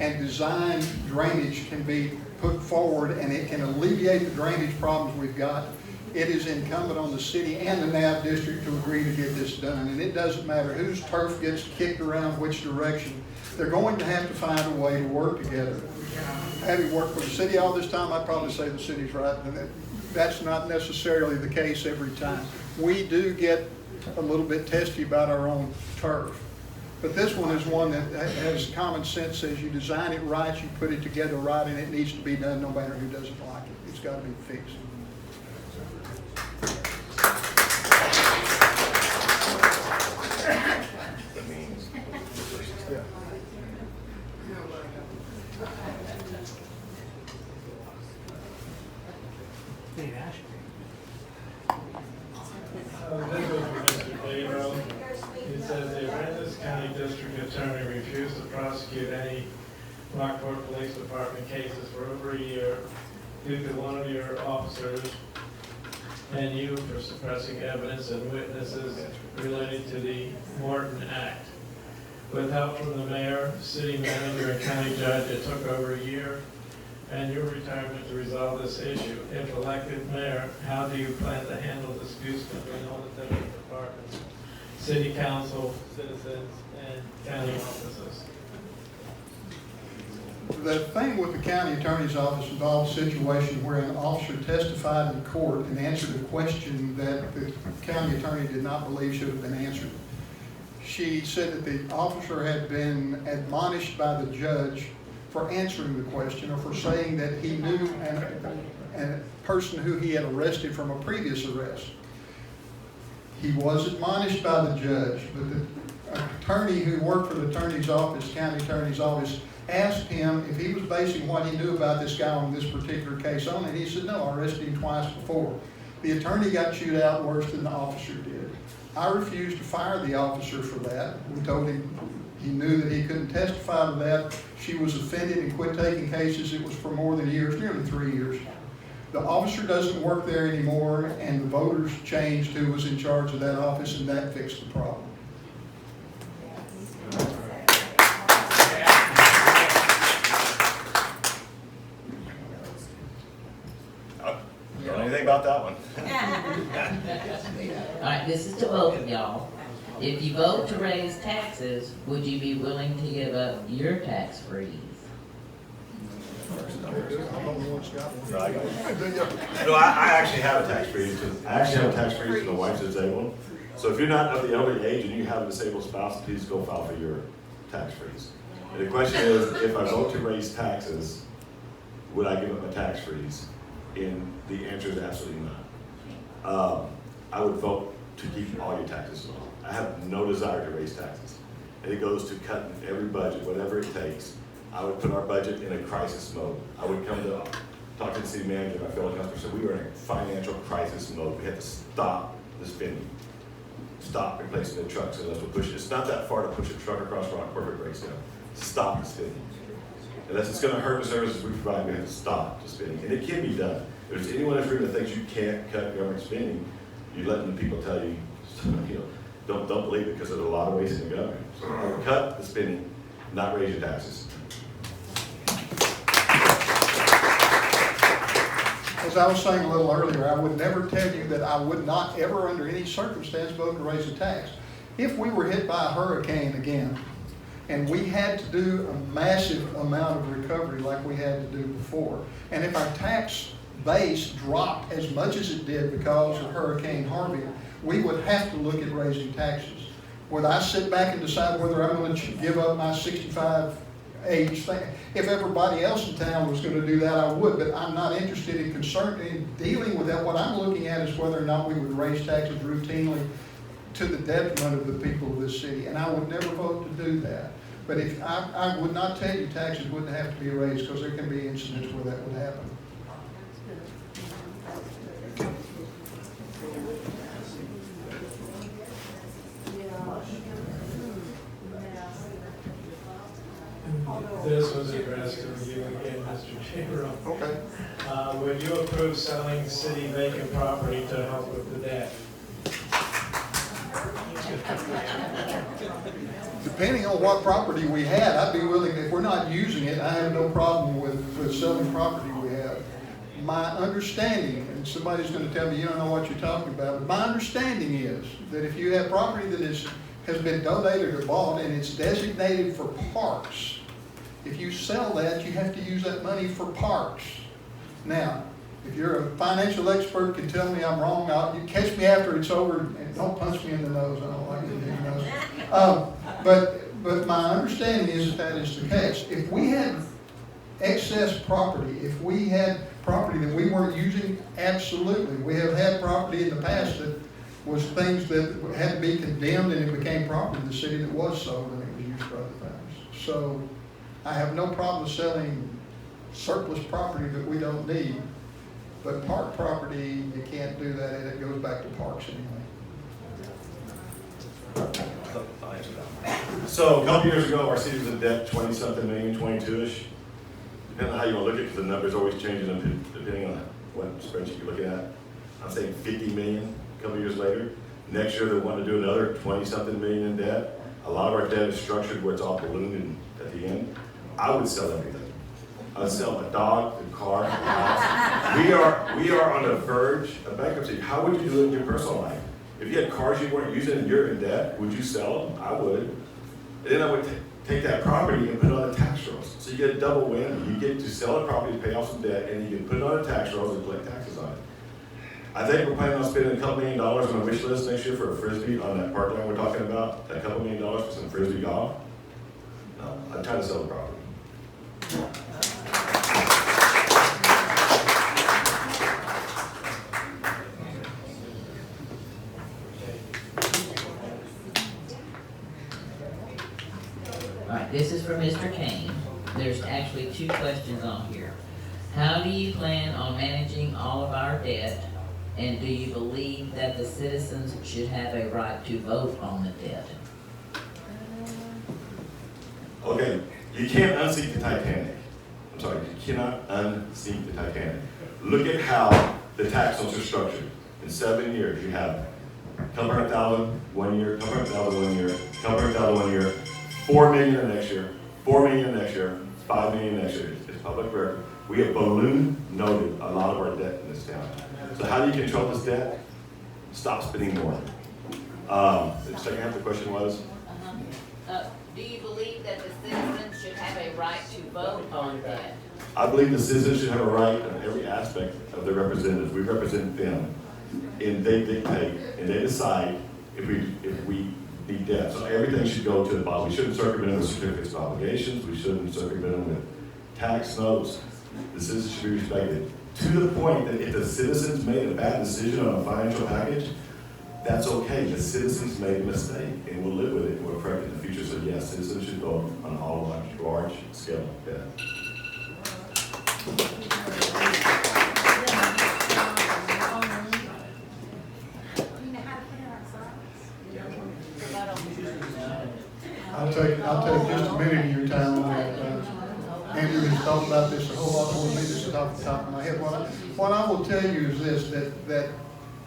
and designed drainage can be put forward and it can alleviate the drainage problems we've got, it is incumbent on the city and the NAV district to agree to get this done. And it doesn't matter whose turf gets kicked around which direction. They're going to have to find a way to work together. Having worked for the city all this time, I'd probably say the city's right. And that's not necessarily the case every time. We do get a little bit testy about our own turf. But this one is one that has common sense, says you design it right, you put it together right, and it needs to be done no matter who doesn't like it. It's got to be fixed. This is for Mr. Jayroe. It says the Aransas County District Attorney refused to prosecute any Rockport Police Department cases for over a year due to one of your officers and you for suppressing evidence and witnesses related to the Morton Act. With help from the mayor, city manager, and county judge, it took over a year and your retirement to resolve this issue. If elected mayor, how do you plan to handle disputes between all the different departments, city council, citizens, and county offices? The thing with the county attorney's office involves a situation where an officer testified in court and answered a question that the county attorney did not believe should have been answered. She said that the officer had been admonished by the judge for answering the question or for saying that he knew a person who he had arrested from a previous arrest. He was admonished by the judge, but the attorney who worked for the attorney's office, county attorney's office, asked him if he was basing what he knew about this guy on this particular case on it. He said, no, I arrested him twice before. The attorney got chewed out worse than the officer did. I refused to fire the officer for that. We told him he knew that he couldn't testify to that. She was offended and quit taking cases. It was for more than years, nearly 3 years. The officer doesn't work there anymore, and the voters changed who was in charge of that office, and that fixed the problem. Don't know anything about that one. All right, this is to both of y'all. If you vote to raise taxes, would you be willing to give up your tax freeze? No, I actually have a tax freeze. I actually have a tax freeze for the wife that's disabled. So if you're not of the elderly age and you have a disabled spouse, please go file for your tax freeze. And the question is, if I vote to raise taxes, would I give up my tax freeze? And the answer is absolutely not. I would vote to keep all your taxes low. I have no desire to raise taxes. And it goes to cutting every budget, whatever it takes. I would put our budget in a crisis mode. I would come to talk to the city manager, my fellow councilors, said we were in a financial crisis mode. We had to stop the spending. Stop replacing the trucks unless we push it. It's not that far to push a truck across Rockport if it breaks down. Stop the spending. Unless it's going to hurt the services we provide, we have to stop the spending. And it can be done. If there's anyone in this room that thinks you can't cut government spending, you're letting the people tell you, don't believe it, because there's a lot of waste in the government. So cut the spending, not raise your taxes. As I was saying a little earlier, I would never tell you that I would not ever, under any circumstance, vote to raise a tax. If we were hit by a hurricane again, and we had to do a massive amount of recovery like we had to do before, and if our tax base dropped as much as it did because of Hurricane Harvey, we would have to look at raising taxes. Would I sit back and decide whether I'm going to give up my 65 age thing? If everybody else in town was going to do that, I would, but I'm not interested in dealing with that. What I'm looking at is whether or not we would raise taxes routinely to the detriment of the people of this city, and I would never vote to do that. But if I would not tell you taxes wouldn't have to be raised, because there can be incidents where that would happen. This was addressed to you again, Mr. Jayroe. Okay. Would you approve selling city vacant property to help with the debt? Depending on what property we had, I'd be willing, if we're not using it, I have no problem with selling property we have. My understanding, and somebody's going to tell me you don't know what you're talking about, but my understanding is that if you have property that has been donated or bought and it's designated for parks, if you sell that, you have to use that money for parks. Now, if you're a financial expert, can tell me I'm wrong, you catch me after it's over and don't punch me in the nose. I don't like it in the nose. But my understanding is that is the case. If we had excess property, if we had property that we weren't using, absolutely. We have had property in the past that was things that had to be condemned and it became property of the city that was sold and it was used for other things. So I have no problem selling surplus property that we don't need. But park property, you can't do that, and it goes back to parks anyway. I'll answer that. So a couple years ago, our city was in debt 20-something million, 22-ish. Depending on how you want to look at it, because the number's always changing depending on what spreadsheet you're looking at. I'm saying 50 million a couple years later. Next year, they want to do another 20-something million in debt. A lot of our debt is structured where it's all ballooned at the end. I would sell everything. I would sell a dog, a car, a house. We are on the verge of bankruptcy. How would you do it in your personal life? If you had cars you weren't using and you're in debt, would you sell them? I would. And then I would take that property and put it on the tax rolls. So you get a double win. You get to sell the property to pay off some debt, and you can put it on the tax rolls and collect taxes on it. I think we're planning on spending a couple $1 million on a wish list next year for a Frisbee on that parkland we're talking about. That couple $1 million for some Frisbee golf. No, I'm trying to sell the property. Alright, this is for Mr. Kane. There's actually two questions on here. How do you plan on managing all of our debt? And do you believe that the citizens should have a right to vote on the debt? Okay, you can't unsink the Titanic. I'm sorry, you cannot unsink the Titanic. Look at how the tax notes are structured. In 7 years, you have a couple $100,000 1 year, couple $100,000 1 year, couple $100,000 1 year, 4 million the next year, 4 million next year, 5 million next year. It's public record. We have balloon noted a lot of our debt in this town. So how do you control this debt? Stop spending more. The second half of the question was? Do you believe that the citizens should have a right to vote on that? I believe the citizens should have a right on every aspect of their representatives. We represent them, and they dictate and they decide if we be debt. So everything should go to the bottom. We shouldn't circumvent them with certificates of obligations. We shouldn't circumvent them with tax notes. The citizens should be respected. To the point that if the citizens made a bad decision on a financial package, that's okay. The citizens made a mistake, and we'll live with it, and we'll correct it in the future. So yes, citizens should vote on all large scale debt. I'll take just a minute of your time on that. Andrew has talked about this a whole lot more than me. This is off the top of my head. What I will tell you is this, that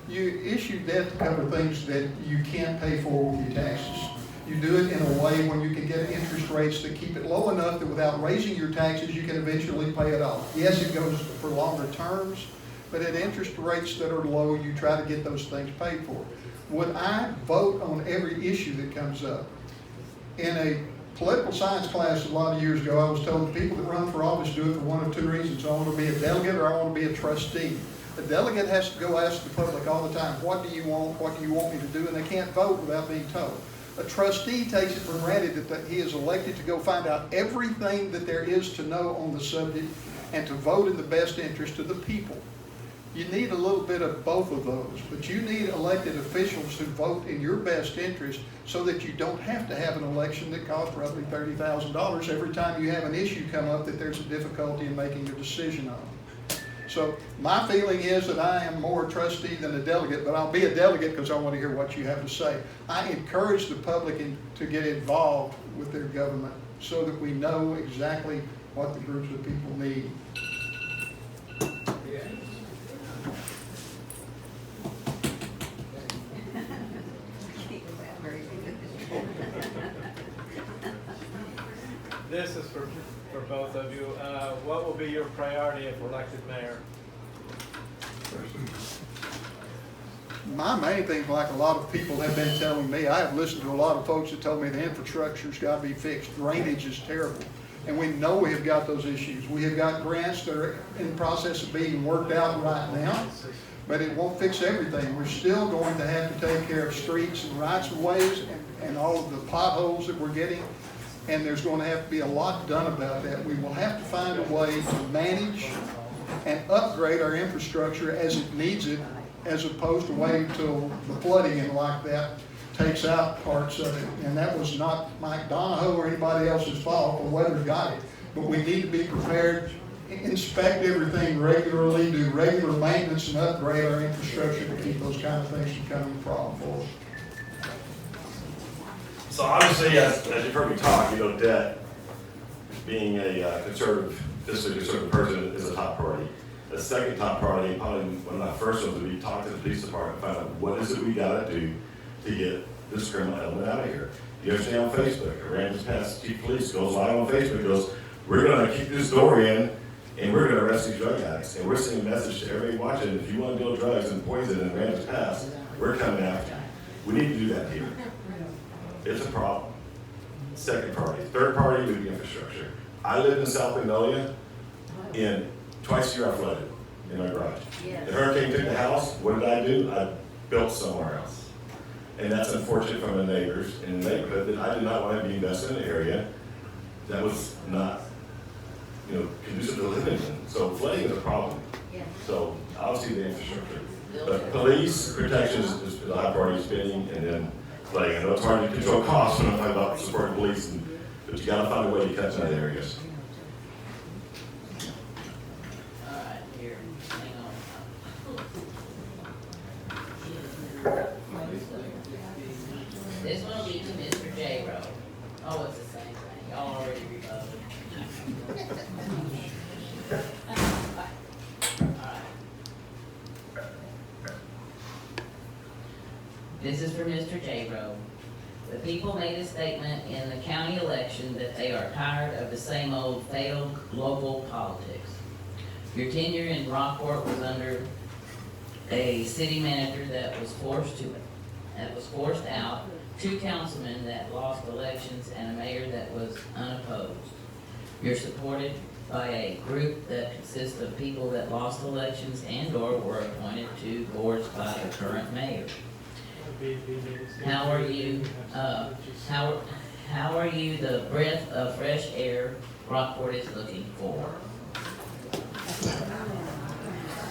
you issue debt to cover things that you can't pay for with your taxes. You do it in a way when you can get interest rates that keep it low enough that without raising your taxes, you can eventually pay it off. Yes, it goes for longer terms, but at interest rates that are low, you try to get those things paid for. Would I vote on every issue that comes up? In a political science class a lot of years ago, I was told the people that run for office do it for one of two reasons. I want to be a delegate or I want to be a trustee. A delegate has to go ask the public all the time, what do you want? What do you want me to do? And they can't vote without being told. A trustee takes it for granted that he is elected to go find out everything that there is to know on the subject and to vote in the best interest of the people. You need a little bit of both of those, but you need elected officials who vote in your best interest so that you don't have to have an election that costs roughly $30,000 every time you have an issue come up that there's a difficulty in making a decision on. So my feeling is that I am more a trustee than a delegate, but I'll be a delegate because I want to hear what you have to say. I encourage the public to get involved with their government so that we know exactly what the groups of people need. This is for both of you. What will be your priority if elected mayor? My main thing, like a lot of people have been telling me, I have listened to a lot of folks that told me the infrastructure's got to be fixed. Drainage is terrible. And we know we have got those issues. We have got grants that are in the process of being worked out right now, but it won't fix everything. We're still going to have to take care of streets and rights of ways and all of the potholes that we're getting. And there's going to have to be a lot done about that. We will have to find a way to manage and upgrade our infrastructure as it needs it, as opposed to waiting till the flooding and like that takes out parts of it. And that was not Mike Donahoe or anybody else's fault. The weather got it. But we need to be prepared, inspect everything regularly, do regular maintenance and upgrade our infrastructure to keep those kind of things from becoming a problem for us. So obviously, as you've heard me talk, debt, being a fiscally conservative person is a top priority. The second top priority, probably one of my first ones, would be talk to the police department, find out what is it we gotta do to get this criminal element out of here. You understand, on Facebook, Randall's past chief police goes live on Facebook, goes, we're gonna keep this door in and we're gonna arrest these drug addicts. And we're sending a message to everybody watching, if you wanna deal drugs and poison in Randall's past, we're coming after you. We need to do that here. It's a problem. Second priority. Third priority would be infrastructure. I lived in South Magnolia, and twice a year I flooded in my garage. Yes. The hurricane took the house. What did I do? I built somewhere else. And that's unfortunate from the neighbors in the neighborhood that I did not want to be invested in an area that was not, conducive to living in. So flooding is a problem. Yeah. So obviously the infrastructure. But police protection is a high priority spending, and then flooding. I know it's hard to control costs when I'm talking about supporting police, but you got to find a way to cut in other areas. All right, here, hang on. This one will be to Mr. Jayroe. Oh, it's the same thing. Y'all already revoted. This is for Mr. Jayroe. The people made a statement in the county election that they are tired of the same old failed local politics. Your tenure in Rockport was under a city manager that was forced out, 2 councilmen that lost elections, and a mayor that was unopposed. You're supported by a group that consists of people that lost elections and/or were appointed to boards by the current mayor. How are you, how are you the breath of fresh air Rockport is looking for?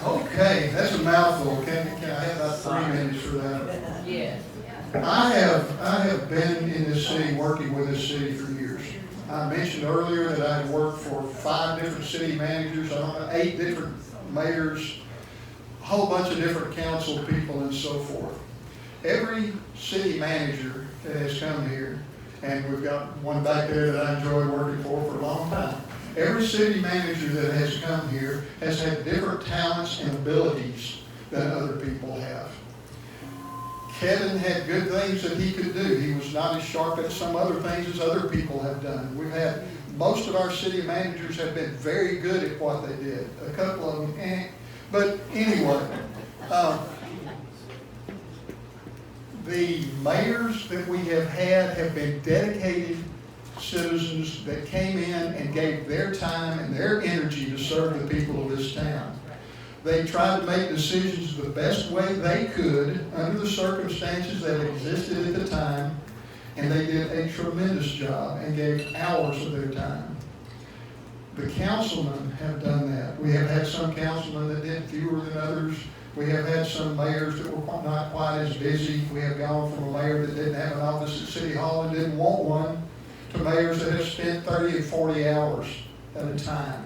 Okay, that's a mouthful. Can I have about 3 minutes for that? Yes. I have been in this city, working with this city for years. I mentioned earlier that I had worked for 5 different city managers, 8 different mayors, a whole bunch of different council people and so forth. Every city manager that has come here, and we've got one back there that I enjoyed working for a long time. Every city manager that has come here has had different talents and abilities than other people have. Kevin had good things that he could do. He was not as sharp at some other things as other people have done. We've had, most of our city managers have been very good at what they did. A couple of them, But anyway, the mayors that we have been dedicated citizens that came in and gave their time and their energy to serve the people of this town. They tried to make decisions the best way they could under the circumstances that existed at the time, and they did a tremendous job and gave hours of their time. The councilmen have done that. We have had some councilmen that did fewer than others. We have had some mayors that were not quite as busy. We have gone from a mayor that didn't have an office at City Hall and didn't want one, to mayors that have spent 30 and 40 hours at a time,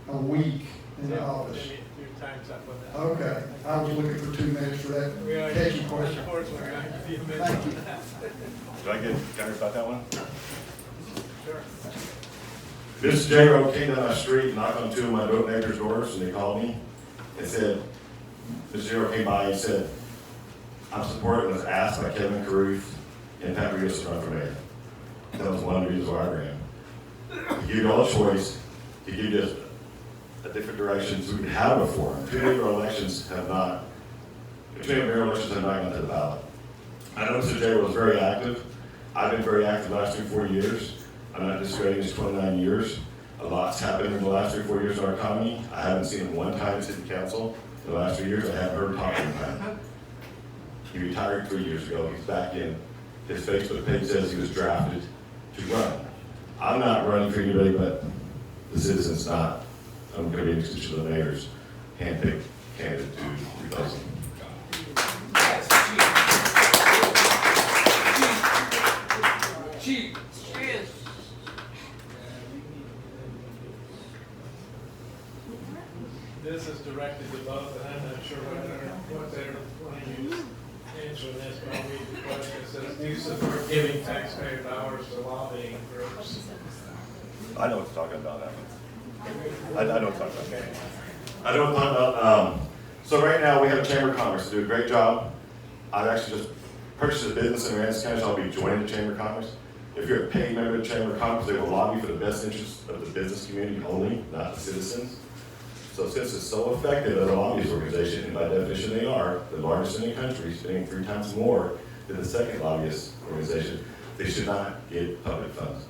a week in the office. Your time's up on that. Okay, I was looking for 2 minutes for that catchy question. Thank you. Did I get curious about that one? Sure. Mr. Jayroe came down my street, knocked on 2 of my neighbors' doors, and they called me and said, Mr. Jayroe came by and said, I'm supported and was asked by Kevin Caruth and Pat Rios to run for mayor. That was one of the reasons why I ran. To give you all a choice, to give you a different direction so we can have a forum. 2 mayoral elections have not gone to the ballot. I know Mr. Jayroe was very active. I've been very active the last 3-4 years. I'm not disagreeing, it's 29 years. A lot's happened in the last 3-4 years in our economy. I haven't seen him one time in city council in the last 3 years. I haven't heard him talk one time. He retired 3 years ago. He's back in. His Facebook page says he was drafted to run. I'm not running for anybody but the citizens, not. I'm going to be in constitution of the mayor's handpicked candidate to replace him. Chief. This is directed to both, and I'm not sure what they're want to use answering this, but I'll read the question. It says, do you support giving taxpayer dollars to lobbying groups? I know what you're talking about. I know what you're talking about. Okay. I know what you're talking about. So right now we have a Chamber of Commerce to do a great job. I've actually just purchased a business in Aransas County, so I'll be joining the Chamber of Commerce. If you're a paid member of the Chamber of Commerce, they will lobby for the best interests of the business community only, not the citizens. So since it's so effective as a lobbyist organization, and by definition they are, the largest in the country, spending 3 times more than the second lobbyist organization, they should not get public funds.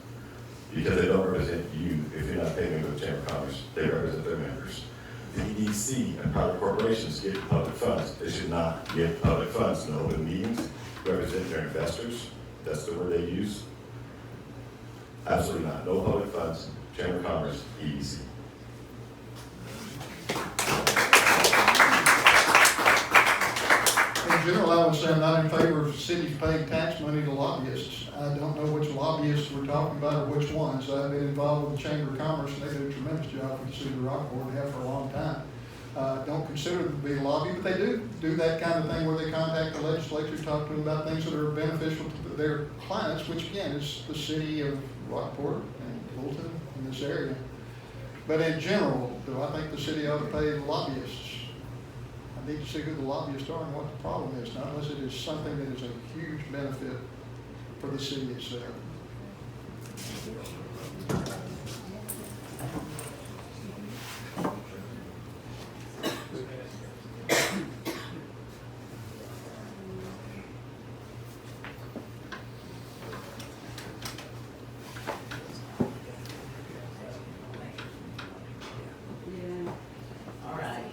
Because they don't represent you if you're not a paid member of the Chamber of Commerce. They represent their members. The EDC and private corporations get public funds. They should not get public funds. No open meetings, represent their investors. That's the word they use. Absolutely not. No public funds, Chamber of Commerce, EDC. In general, I would say I'm not in favor of cities paying tax money to lobbyists. I don't know which lobbyists we're talking about or which ones. I've been involved with the Chamber of Commerce, and they do a tremendous job for the city of Rockport and have for a long time. Don't consider them to be a lobby, but they do that kind of thing where they contact the legislature, talk to them about things that are beneficial to their clients, which again is the city of Rockport and Littleton in this area. But in general, do I think the city ought to pay the lobbyists? I need to see who the lobbyists are and what the problem is, not unless it is something that is a huge benefit for the city itself. All right.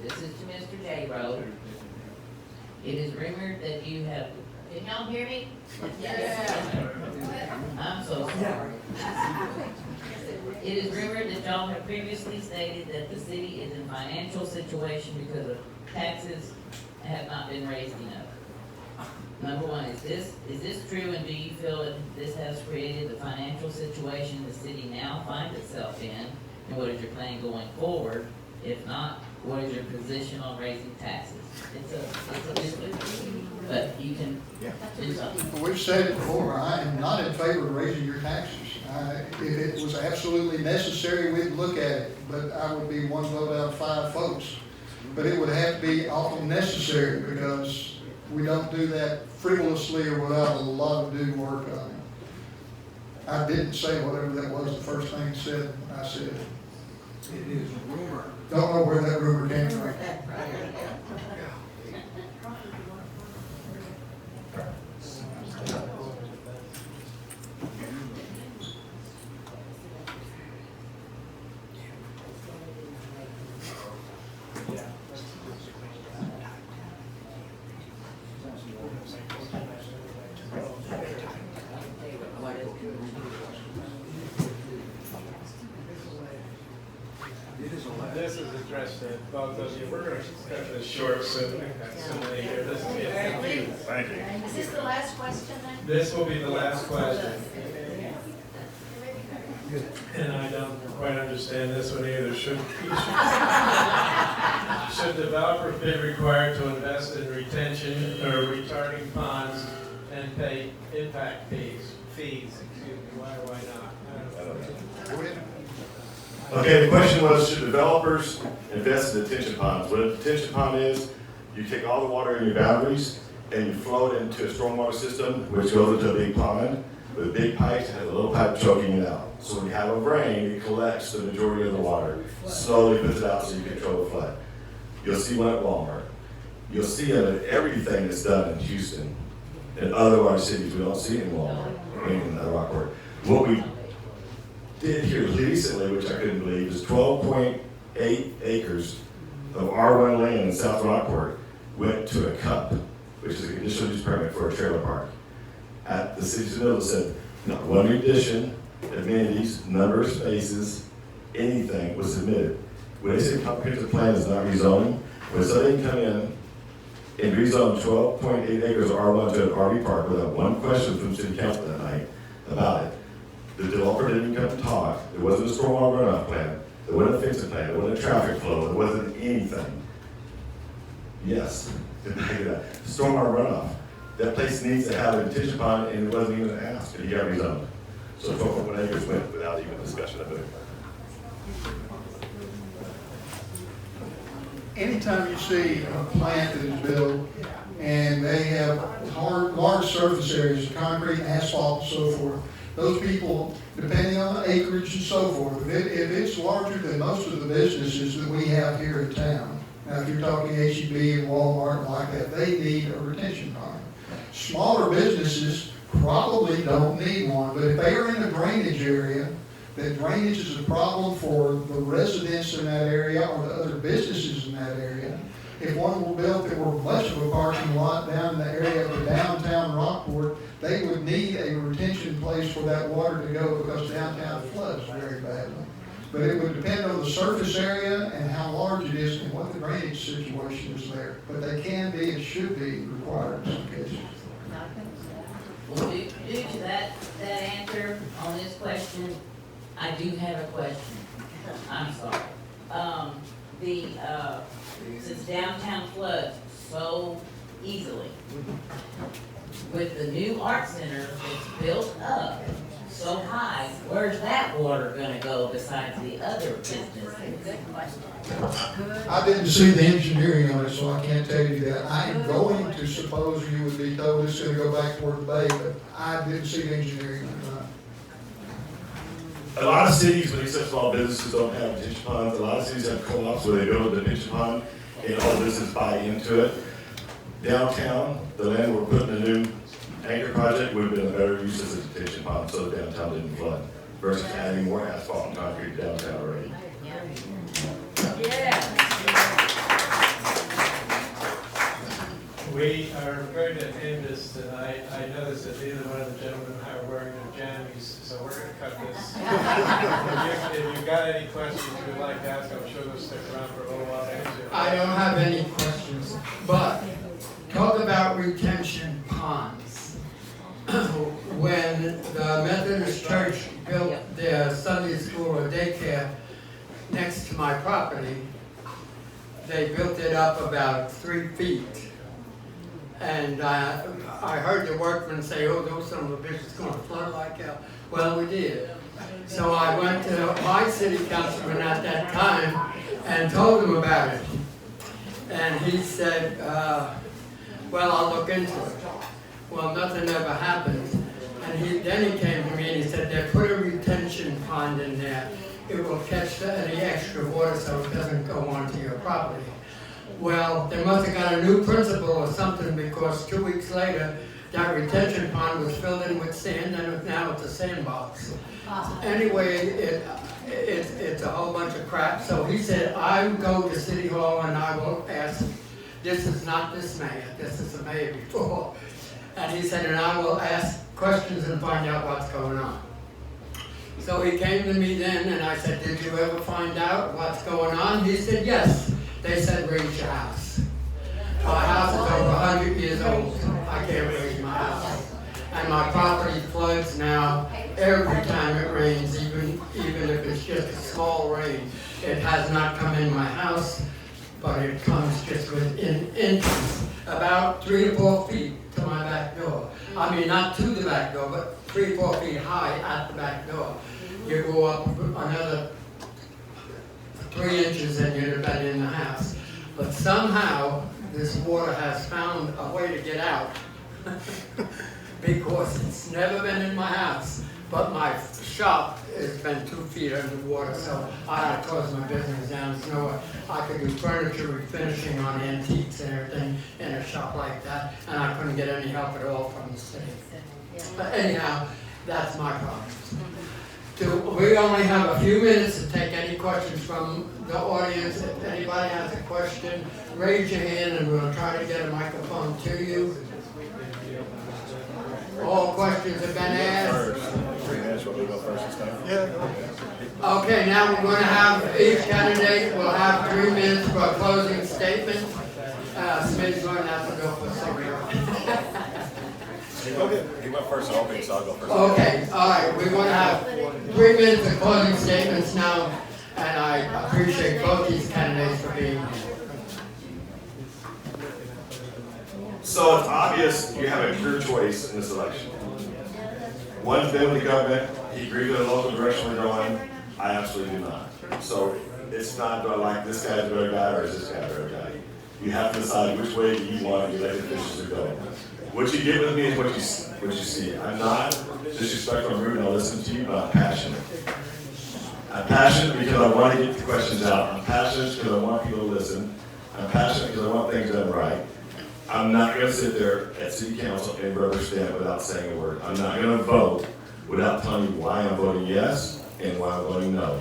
This is to Mr. Jayroe. It is rumored that you have, can y'all hear me? I'm so sorry. It is rumored that y'all have previously stated that the city is in financial situation because of taxes have not been raised enough. Number one, is this true, and do you feel that this has created the financial situation the city now finds itself in? And what is your plan going forward? If not, what is your position on raising taxes? It's a big issue, but you can do something. We've said it before, I am not in favor of raising your taxes. If it was absolutely necessary, we'd look at it, but I would be one vote out of 5 votes. But it would have to be awful necessary, because we don't do that frivolously or without a lot of due work on it. I didn't say whatever that was the first thing said. I said It is a rumor. don't know where that rumor came from. This is addressed to both of you. We're going to cut this short, so we have somebody here. This will get confused. Thank you. Is this the last question then? This will be the last question. And I don't quite understand this one either. Should developers be required to invest in retention or retarding ponds and pay impact fees? Why or why not? Go ahead. Okay, the question was, should developers invest in detention ponds? What a detention pond is, you take all the water in your boundaries and you flow it into a stormwater system, which goes into a big pond with big pipes and has a little pipe choking it out. So when you have a rain, it collects the majority of the water, slowly puts it out so you control the flood. You'll see one at Walmart. You'll see it at everything that's done in Houston and other large cities. We don't see it in Walmart, in Rockport. What we did here recently, which I couldn't believe, is 12.8 acres of R1 land in South Rockport went to a CUP, which is a conditional use permit for a trailer park. At the city's middle said, not one addition, amenities, number of spaces, anything was submitted. When they say comprehensive plan is not rezoning, when somebody can come in and rezone 12.8 acres of R1 to an RV park without one question from city council that night about it, the developer didn't come to talk. There wasn't a stormwater runoff plan. There wasn't a fixing plan. There wasn't a traffic flow. There wasn't anything. Yes, stormwater runoff. That place needs to have a detention pond, and it wasn't even asked, and he got rezoned. So 12.1 acres went without even discussion of it. Anytime you see a plant that is built and they have large surface areas, concrete, asphalt, and so forth, those people, depending on the acreage and so forth, if it's larger than most of the businesses that we have here in town, now if you're talking H-E-B and Walmart and like that, they need a retention pond. Smaller businesses probably don't need one, but if they are in a drainage area, that drainage is a problem for the residents in that area or the other businesses in that area. If one were built that were much of a parking lot down in the area of the downtown Rockport, they would need a retention place for that water to go because downtown floods very badly. But it would depend on the surface area and how large it is and what the drainage situation is there. But they can be and should be required in some cases. Well, due to that answer on this question, I do have a question. I'm sorry. Since downtown floods so easily, with the new art center that's built up so high, where's that water gonna go besides the other businesses? I didn't see the engineering on it, so I can't tell you that. I am going to suppose you would be told it's gonna go back toward the bay, but I didn't see the engineering on it. A lot of cities, when these such small businesses don't have detention ponds, a lot of cities have co-ops where they build a detention pond and all businesses buy into it. Downtown, the land we're putting a new anchor project would have been a better use as a detention pond so the downtown didn't flood versus adding more asphalt and concrete downtown already. We are we're going to end this tonight. I noticed that neither one of the gentlemen are wearing their jammies, so we're going to cut this. If you've got any questions you would like to ask, I'm sure they'll stick around for a little while to answer. I don't have any questions, but talk about retention ponds. When the Methodist Church built their Sunday school or daycare next to my property, they built it up about 3 feet. And I heard the workmen say, oh, those son of a bitch is going to flood like hell. Well, we did. So I went to my city councilman at that time and told him about it. And he said, well, I'll look into it. Well, nothing ever happened. And then he came to me and he said, they put a retention pond in there. It will catch any extra water so it doesn't go onto your property. Well, they must have got a new principal or something, because 2 weeks later, that retention pond was filled in with sand, and now it's a sandbox. Anyway, it's a whole bunch of crap. So he said, I will go to City Hall and I will ask, this is not this mayor, this is the mayor before. And he said, and I will ask questions and find out what's going on. So he came to me then and I said, did you ever find out what's going on? He said, yes. They said, raise your house. My house is over 100 years old. I can't raise my house. And my property floods now every time it rains, even if it's just a small rain. It has not come in my house, but it comes just within inches, about 3 to 4 feet to my back door. I mean, not to the back door, but 3 or 4 feet high at the back door. You go up another 3 inches and you'd have been in the house. But somehow, this water has found a way to get out because it's never been in my house. But my shop has been 2 feet underwater, so I had to close my business down. There's no way I could do furniture refinishing on antiques and everything in a shop like that, and I couldn't get any help at all from the city. But anyhow, that's my problem. We only have a few minutes to take any questions from the audience. If anybody has a question, raise your hand and we'll try to get a microphone to you. All questions have been asked. Okay, now we're going to have each candidate will have 3 minutes for a closing statement. Smith's going to have to go for cigarette. He went first, so I'll go first. Okay, all right. We're going to have 3 minutes of closing statements now, and I appreciate both these candidates for being here. So it's obvious you have a clear choice in this election. One's been with the government, he agreed with the local direction we're going. I absolutely do not. So it's not, do I like this guy a better guy or is this guy a better guy? You have to decide which way you want your elected officials to go. What you get with me is what you see. I'm not disrespectful or rude, and I'll listen to you, but I'm passionate. I'm passionate because I want to get the questions out. I'm passionate because I want people to listen. I'm passionate because I want things done right. I'm not going to sit there at City Council and rubber stamp without saying a word. I'm not going to vote without telling you why I'm voting yes and why I'm voting no.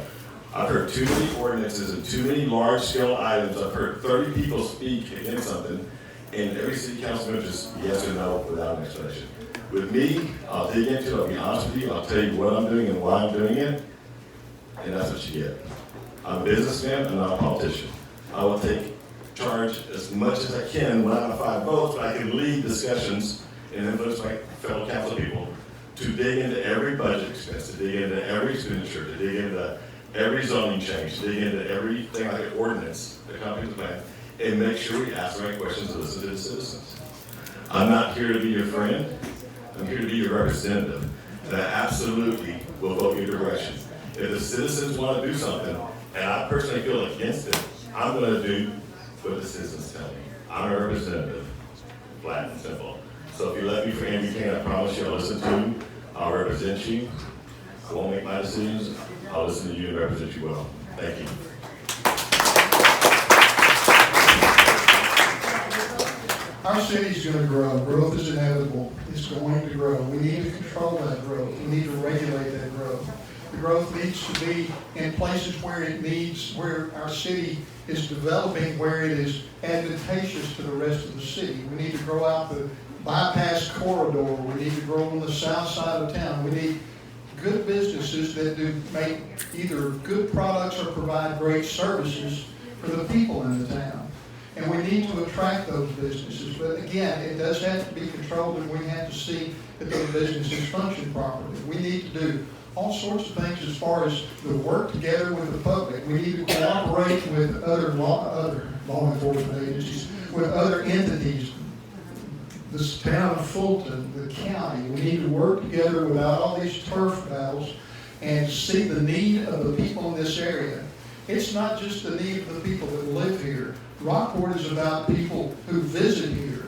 I've heard too many ordinances and too many large-scale items. I've heard 30 people speak against something, and every city councilman just yes or no without an explanation. With me, I'll dig into it, I'll be honest with you, I'll tell you what I'm doing and why I'm doing it, and that's what you get. I'm a businessman, I'm not a politician. I will take charge as much as I can when I'm 5 votes, but I can lead discussions and influence my fellow council people to dig into every budget expense, to dig into every expenditure, to dig into every zoning change, to dig into everything like an ordinance, the comprehensive plan, and make sure we ask the right questions and listen to the citizens. I'm not here to be your friend, I'm here to be your representative, and I absolutely will vote your direction. If the citizens want to do something, and I personally feel against it, I'm going to do what the citizens tell me. I'm a representative, flat and simple. So if you let me for Andrew Kane, I promise you I'll listen to you, I'll represent you, I won't make my decisions, I'll listen to you and represent you well. Thank you. Our city's going to grow. Growth is inevitable. It's going to grow. We need to control that growth. We need to regulate that growth. The growth needs to be in places where it needs, where our city is developing where it is advantageous to the rest of the city. We need to grow out the bypass corridor. We need to grow on the south side of town. We need good businesses that do make either good products or provide great services for the people in the town. And we need to attract those businesses. But again, it does have to be controlled, and we have to see that those businesses function properly. We need to do all sorts of things as far as the work together with the public. We need to cooperate with other law enforcement agencies, with other entities, this town of Fulton, the county. We need to work together without all these turf battles and see the need of the people in this area. It's not just the need of the people that live here. Rockport is about people who visit here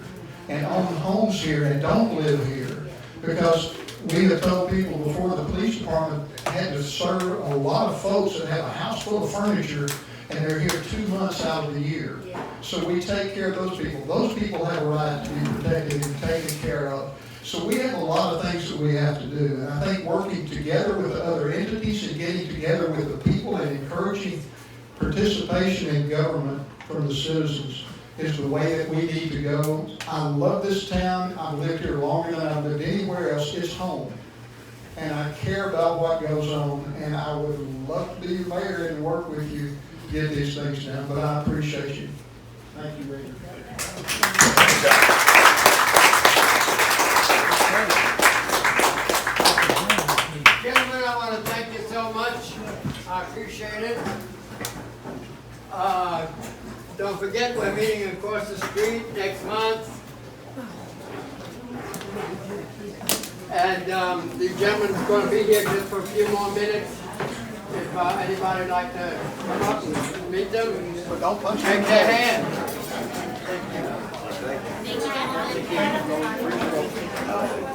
and own homes here and don't live here, because we have told people before the police department had to serve a lot of folks that have a house full of furniture and they're here 2 months out of the year. So we take care of those people. Those people have a right to be protected and taken care of. So we have a lot of things that we have to do. And I think working together with the other entities and getting together with the people and encouraging participation in government from the citizens is the way that we need to go. I love this town. I've lived here longer than I've lived anywhere else. It's home. And I care about what goes on, and I would love to be mayor and work with you to get these things done, but I appreciate you. Thank you, Mayor. Gentlemen, I want to thank you so much. I appreciate it. Don't forget, we're meeting across the street next month. And the gentleman's going to be here just for a few more minutes. If anybody would like to come up and meet them, shake their hand.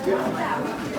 Thank you.